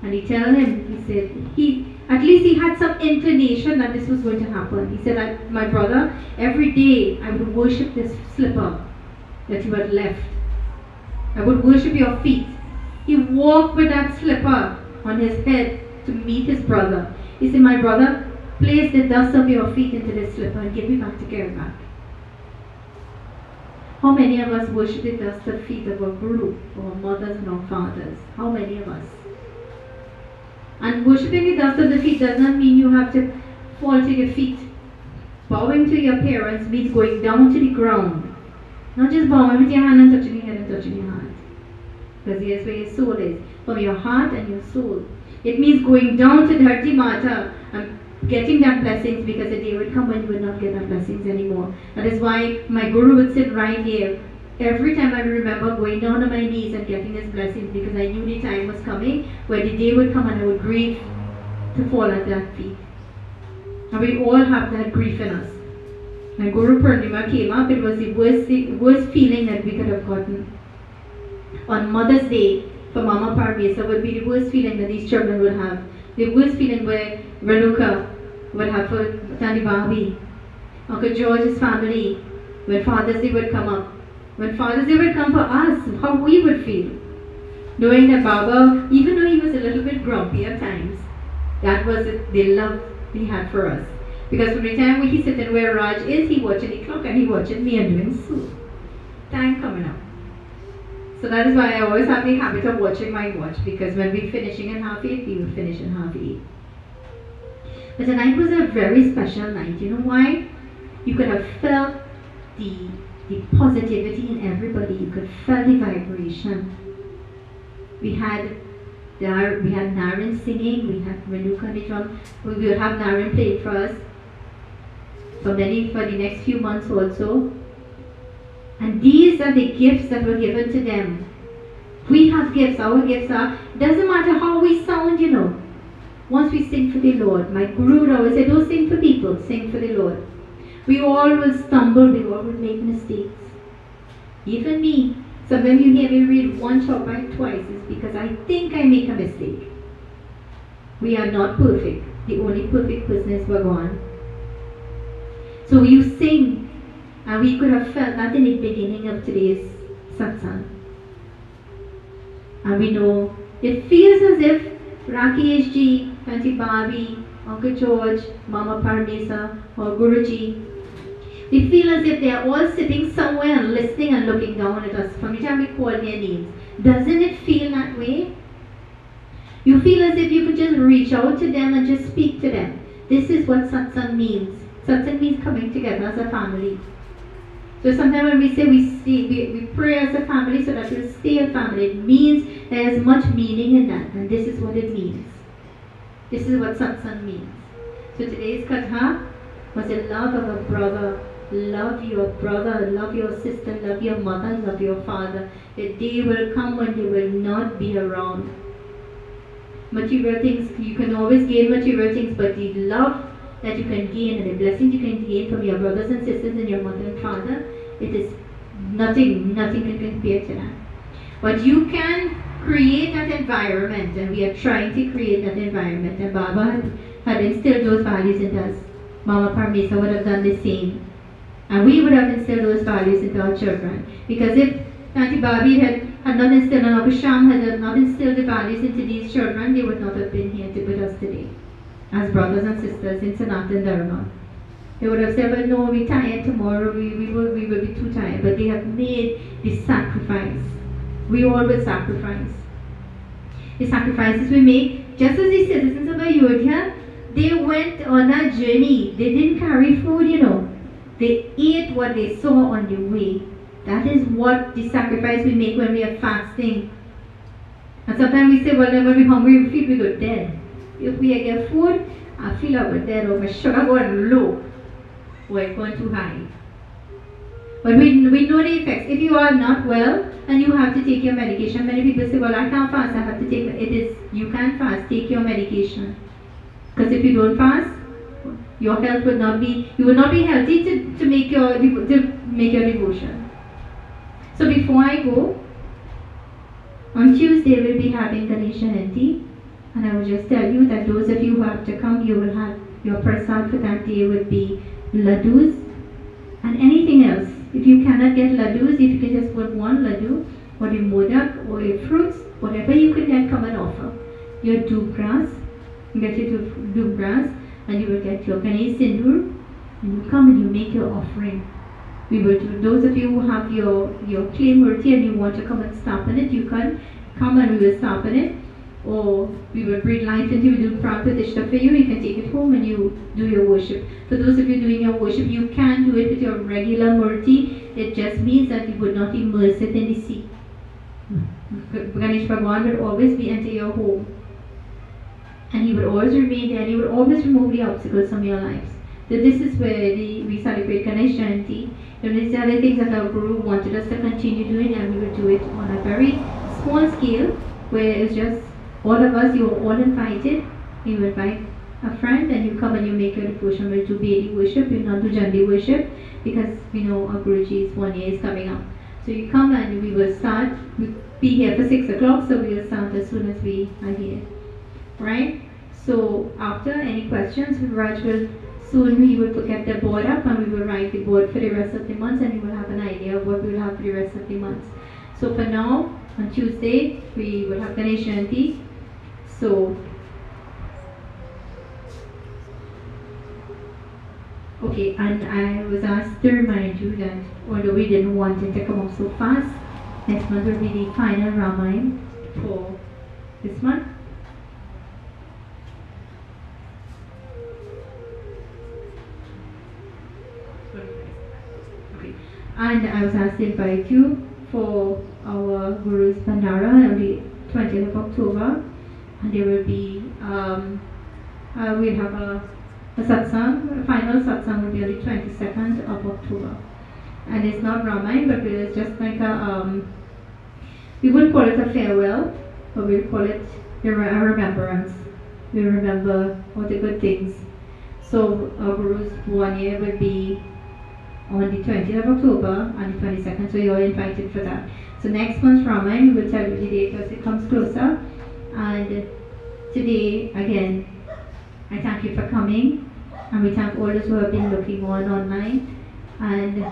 and he told him, he said, at least he had some inclination that this was going to happen. He said, my brother, every day I would worship this slipper that you had left. I would worship your feet. He walked with that slipper on his head to meet his brother. He said, my brother, place the dust of your feet into this slipper and give me back to Karamak. How many of us worship the dust of feet of our Guru, our mothers and our fathers? How many of us? And worshipping the dust of the feet does not mean you have to fall to your feet. Bowing to your parents means going down to the ground. Not just bowing with your hand and touching your head and touching your heart. Because here's where your soul is. From your heart and your soul. It means going down to Dharti Mata and getting that blessings, because the day would come when you would not get that blessings anymore. That is why my Guru would sit right here. Every time I remember going down on my knees and getting his blessings, because I knew the time was coming where the day would come and I would grieve to fall at that feet. And we all have that grief in us. When Guru Purnima came up, it was the worst feeling that we could have gotten. On Mother's Day, for Mama Parmesa, would be the worst feeling that these children would have. The worst feeling where Renuka would have for Tani Babi. Uncle George's family, when Father's Day would come up, when Father's Day would come for us, how we would feel. Knowing that Baba, even though he was a little bit grumpy at times, that was the love he had for us. Because from the time when he sitting where Raj is, he watching the clock and he watching me and doing so. Time coming up. So that is why I always have the habit of watching my watch, because when we're finishing in 8:30, we would finish in 8:30. But tonight was a very special night. You know why? You could have felt the positivity in everybody. You could feel the vibration. We had Naren singing, we had Renuka on the drum. We will have Naren playing for us for the next few months also. And these are the gifts that were given to them. We have gifts. Our gifts are, doesn't matter how we sound, you know. Once we sing for the Lord, my guru always said, don't sing for people, sing for the Lord. We all will stumble, we all will make mistakes. Even me. Sometimes you hear me read one chapter twice is because I think I make a mistake. We are not perfect. The only perfect person is Bhagavan. So you sing, and we could have felt that in the beginning of today's satsang. And we know it feels as if Rakesh ji, Auntie Barbie, Uncle George, Mama Parmesa, or Guruji, we feel as if they are all sitting somewhere and listening and looking down at us from the time we call their names. Doesn't it feel that way? You feel as if you could just reach out to them and just speak to them. This is what satsang means. Satsang means coming together as a family. So sometimes when we say we pray as a family so that we'll stay a family, it means there is much meaning in that, and this is what it means. This is what satsang means. So today's katha was the love of a brother. Love your brother, love your sister, love your mother, love your father. The day will come when they will not be around. Material things, you can always gain material things, but the love that you can gain and the blessings you can gain from your brothers and sisters and your mother and father, it is nothing can compare to that. But you can create that environment, and we are trying to create that environment, and Baba had instilled those values in us. Mama Parmesa would have done the same. And we would have instilled those values into our children. Because if Auntie Barbie had not instilled, and Uncle Sham had not instilled the values into these children, they would not have been here with us today as brothers and sisters in Sanatan Dharma. They would have said, well, no, we're tired tomorrow, we will be too tired. But they have made the sacrifice. We all will sacrifice. The sacrifices we make, just as the citizens of Ayodhya, they went on a journey. They didn't carry food, you know. They ate what they saw on the way. That is what the sacrifice we make when we are fasting. And sometimes we say, well, when we're hungry, we feel we go dead. If we get food, I feel like we're dead, or my sugar going low, or it's going too high. But we know the effects. If you are not well and you have to take your medication, many people say, well, I can't fast, I have to take it. You can't fast, take your medication. Because if you don't fast, your health would not be, you will not be healthy to make your devotion. So before I go, on Tuesday we'll be having Ganesha Jayanti, and I will just tell you that those of you who have to come, you will have your prasad for that day would be laddus and anything else. If you cannot get laddus, if you can just put one laddu or the modak or your fruits, whatever you can then come and offer. Your doobras, get your doobras, and you will get your Ganesh Sindur, and you come and you make your offering. We will do, those of you who have your clay murti and you want to come and stop in it, you can come and we will stop in it. Or we will breathe life into, we do pran pratishtha for you can take it home and you do your worship. For those of you doing your worship, you can do it with your regular murti. It just means that you would not immerse it in the sea. Ganesh Bhagwan will always be enter your home. And he will always remain there, and he will always remove the obstacles from your lives. So this is where we celebrate Ganesh Jayanti. And these are the things that our Guru wanted us to continue doing, and we will do it on a very small scale, where it's just all of us, you are all invited. You invite a friend and you come and you make your devotion. We'll do daily worship, we'll not do Jandi worship, because we know our Guruji's 1 year is coming up. So you come and we will start, we'll be here for 6 o'clock, so we will start as soon as we are here. Right? So after any questions, Raj will soon we will get the board up and we will write the board for the rest of the month, and we will have an idea of what we will have for the rest of the month. So for now, on Tuesday, we will have Ganesh Jayanti. So, okay, and I was asked to remind you that although we didn't want it to come up so fast, next month will be the final Ramayan for this month. Okay. And I was asked to invite you for our Guru's Bandara on the 20th of October, and there will be we'll have a satsang. A final satsang will be on the 22nd of October, and it's not Ramayan, but it's just like a we wouldn't call it a farewell, but we'll call it a remembrance. We remember all the good things. So our Guru's 1 year will be on the 20th of October and the 22nd, so you're invited for that. So next month's Ramayan, we will tell you the date as it comes closer. And today, again, I thank you for coming, and we thank all those who have been looking online. And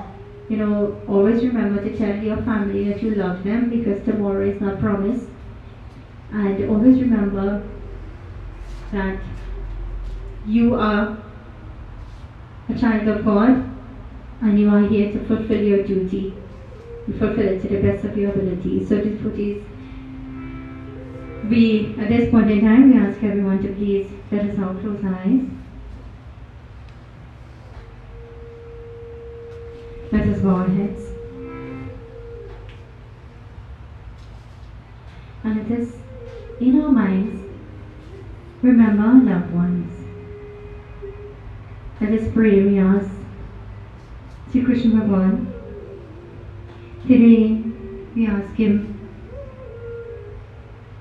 you know, always remember to tell your family that you love them, because tomorrow is not promised. And always remember that you are a child of God, and you are here to fulfill your duty. You fulfill it to the best of your ability. So this is, at this point in time, we ask everyone to please let us all close our eyes. Let us bow our heads. And let us, in our minds, remember our loved ones. Let us pray, we ask Sri Krishna Bhagavan. Today, we ask him,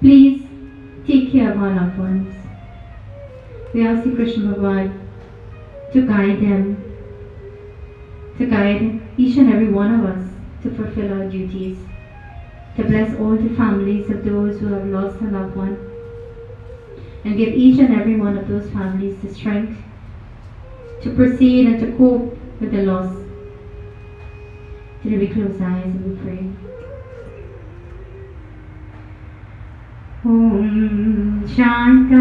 please take care of our loved ones. We ask Sri Krishna Bhagavan to guide them, to guide each and every one of us to fulfill our duties, to bless all the families of those who have lost a loved one, and give each and every one of those families the strength to proceed and to cope with the loss. Today we close our eyes and we pray. Om Shantakaram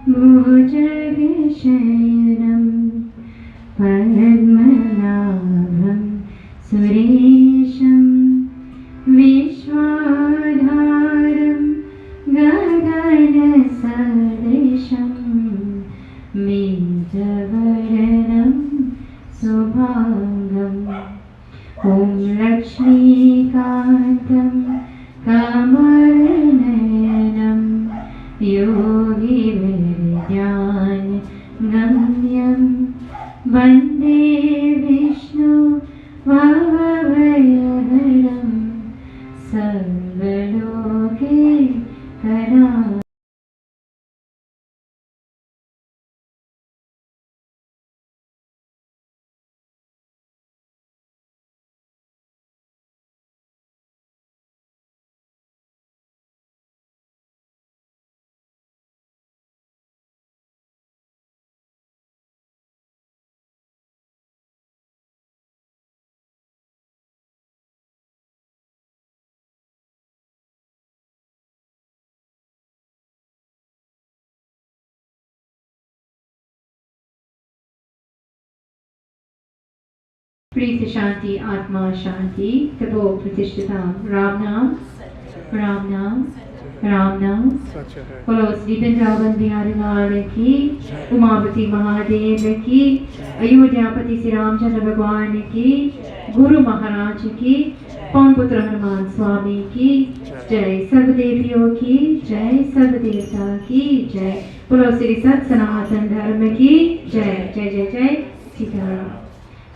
Bhujageshayanam Padmanabham Suresham Vishwadharam Gagana Sadesham Medavaranam Subhangam Om Lakshmi Kantam Kamaranayanam Yogi Vidyan Gamyam Vande Vishnu Vavavayaharam Sarvaloke Karam. Priti Shanti, Atma Shanti, Tabo Pratishtatam, Ram Nam, Ram Nam, Ram Nam, Bolo Sri Vrindavan Bihari Lal ki, Umavati Mahadev ki, Ayodhyapati Sri Ramchandra Bhagwan ki, Guru Maharaj ki, Pawan Putra Hanuman Swami ki, Jai Sarvadeviyo ki, Jai Sarvadevta ki, Jai Bolo Sri Sat Sanatan Dharma ki, Jai Jai Jai Jai Sitaram.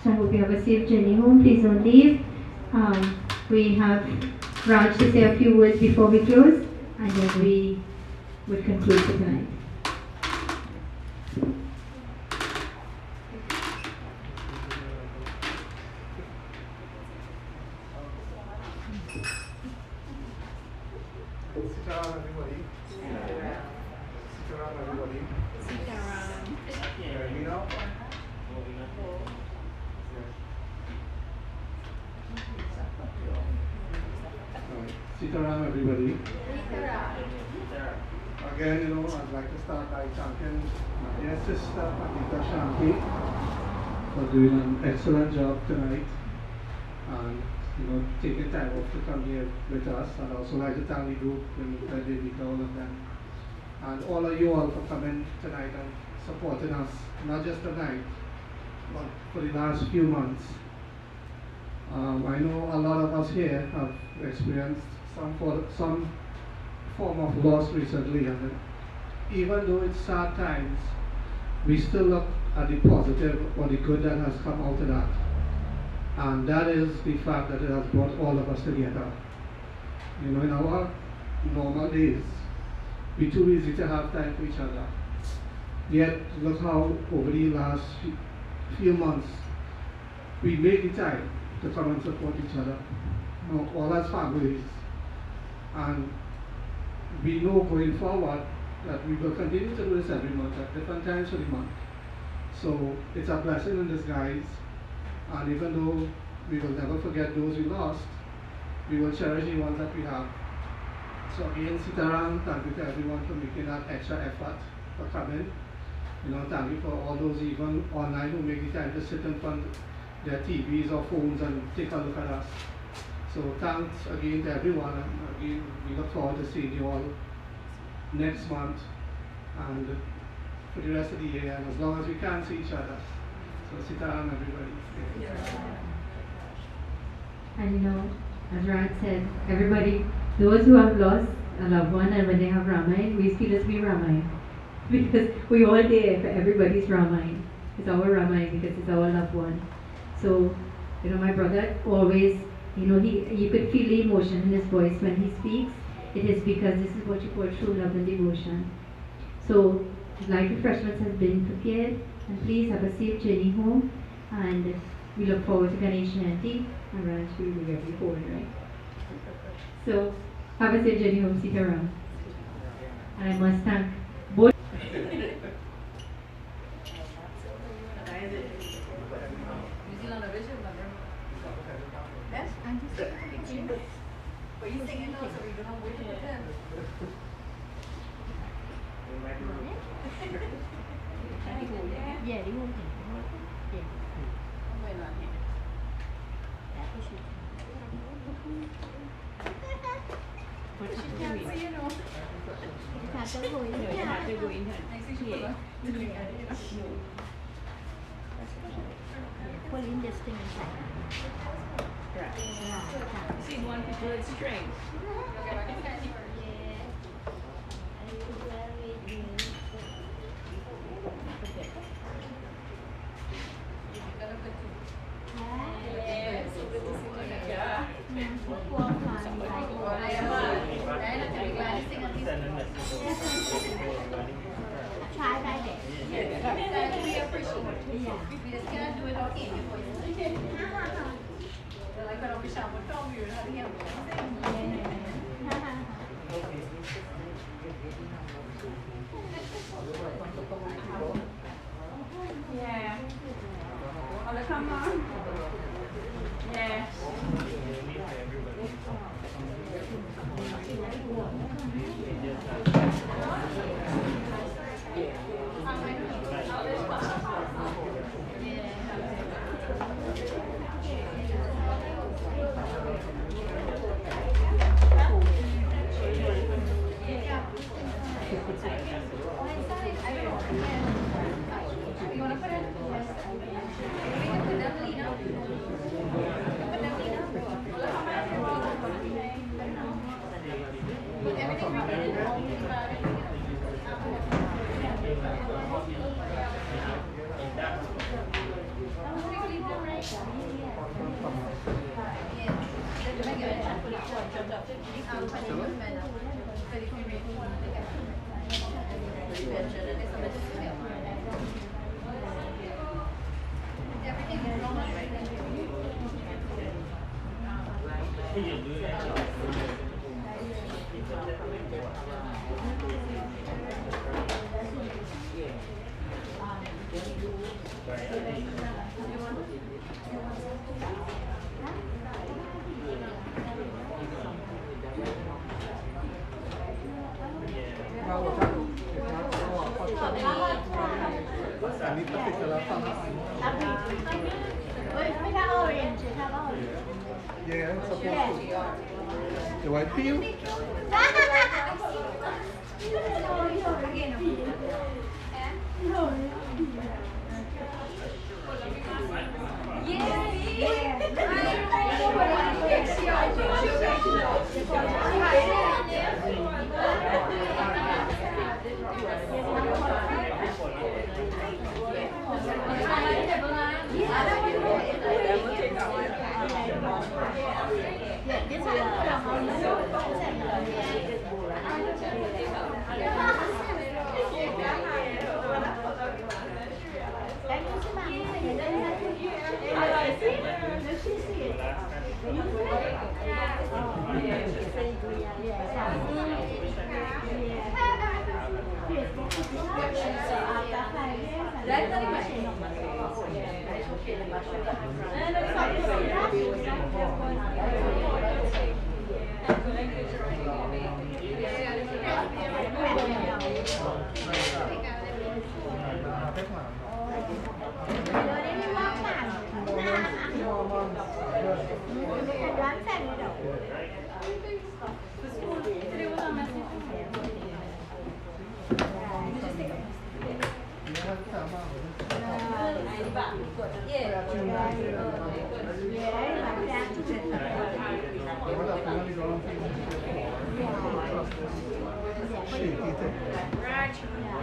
So I hope you have a safe journey home. Please don't leave. We have Raj to say a few words before we close, and then we will conclude for tonight. Sit around, everybody. Sit around, everybody. Sitaram, everybody. Again, I'd like to start by thanking my dear sister, Anita Shanti, for doing an excellent job tonight and, taking time off to come here with us. And I'd also like to thank the group, David, all of them, and all of you all for coming tonight and supporting us, not just tonight, but for the last few months. I know a lot of us here have experienced some form of loss recently, and even though it's sad times, we still look at the positive or the good that has come out of that. And that is the fact that it has brought all of us together. In our normal days, we're too busy to have time for each other. Yet, look how over the last few months, we make the time to come and support each other, all as families. And we know going forward that we will continue to do this every month at different times of the month. So it's a blessing in disguise, and even though we will never forget those we lost, we will cherish the ones that we have. So again, Sitaram, thank you to everyone for making that extra effort for coming. Thank you for all those even online who make the time to sit in front of their TVs or phones and take a look at us. So thanks again to everyone, and again we look forward to seeing you all next month and for the rest of the year, and as long as we can see each other. So Sitaram, everybody. And as Raj said, everybody, those who have lost a loved one and when they have Ramayan, we feel it's be Ramayan. Because we all there for everybody's Ramayan. It's our Ramayan because it's our loved one. So, my brother always, you could feel the emotion in his voice when he speaks. It is because this is what you call true love and devotion. So, light refreshments have been prepared, and please have a safe journey home. And we look forward to Ganesh Jayanti, and Raj will be very forward, right? So, have a safe journey home, Sitaram. And I must thank both. But you singing those, so we don't know which with them. Yeah, they won't. But she can't see, Have to go in. Pulling this thing inside. See one picture, it's straight. Try right there. We appreciate it. We just cannot do it all in. Like when I wish I would tell you how to handle Yeah. Oh, come on. Yeah. You want to put it? Any particular color? Với các orange, các orange. Yeah, it's supposed to. The white peel?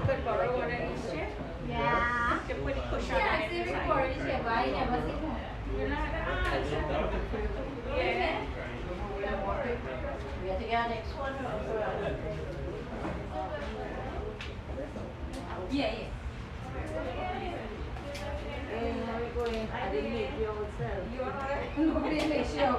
Could borrow one of these chairs? Yeah. To put it cushion on it. You're not yeah. We have to get our next one. Yeah, yeah. I didn't make yours. You are nobody makes you.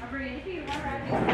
I'm ready to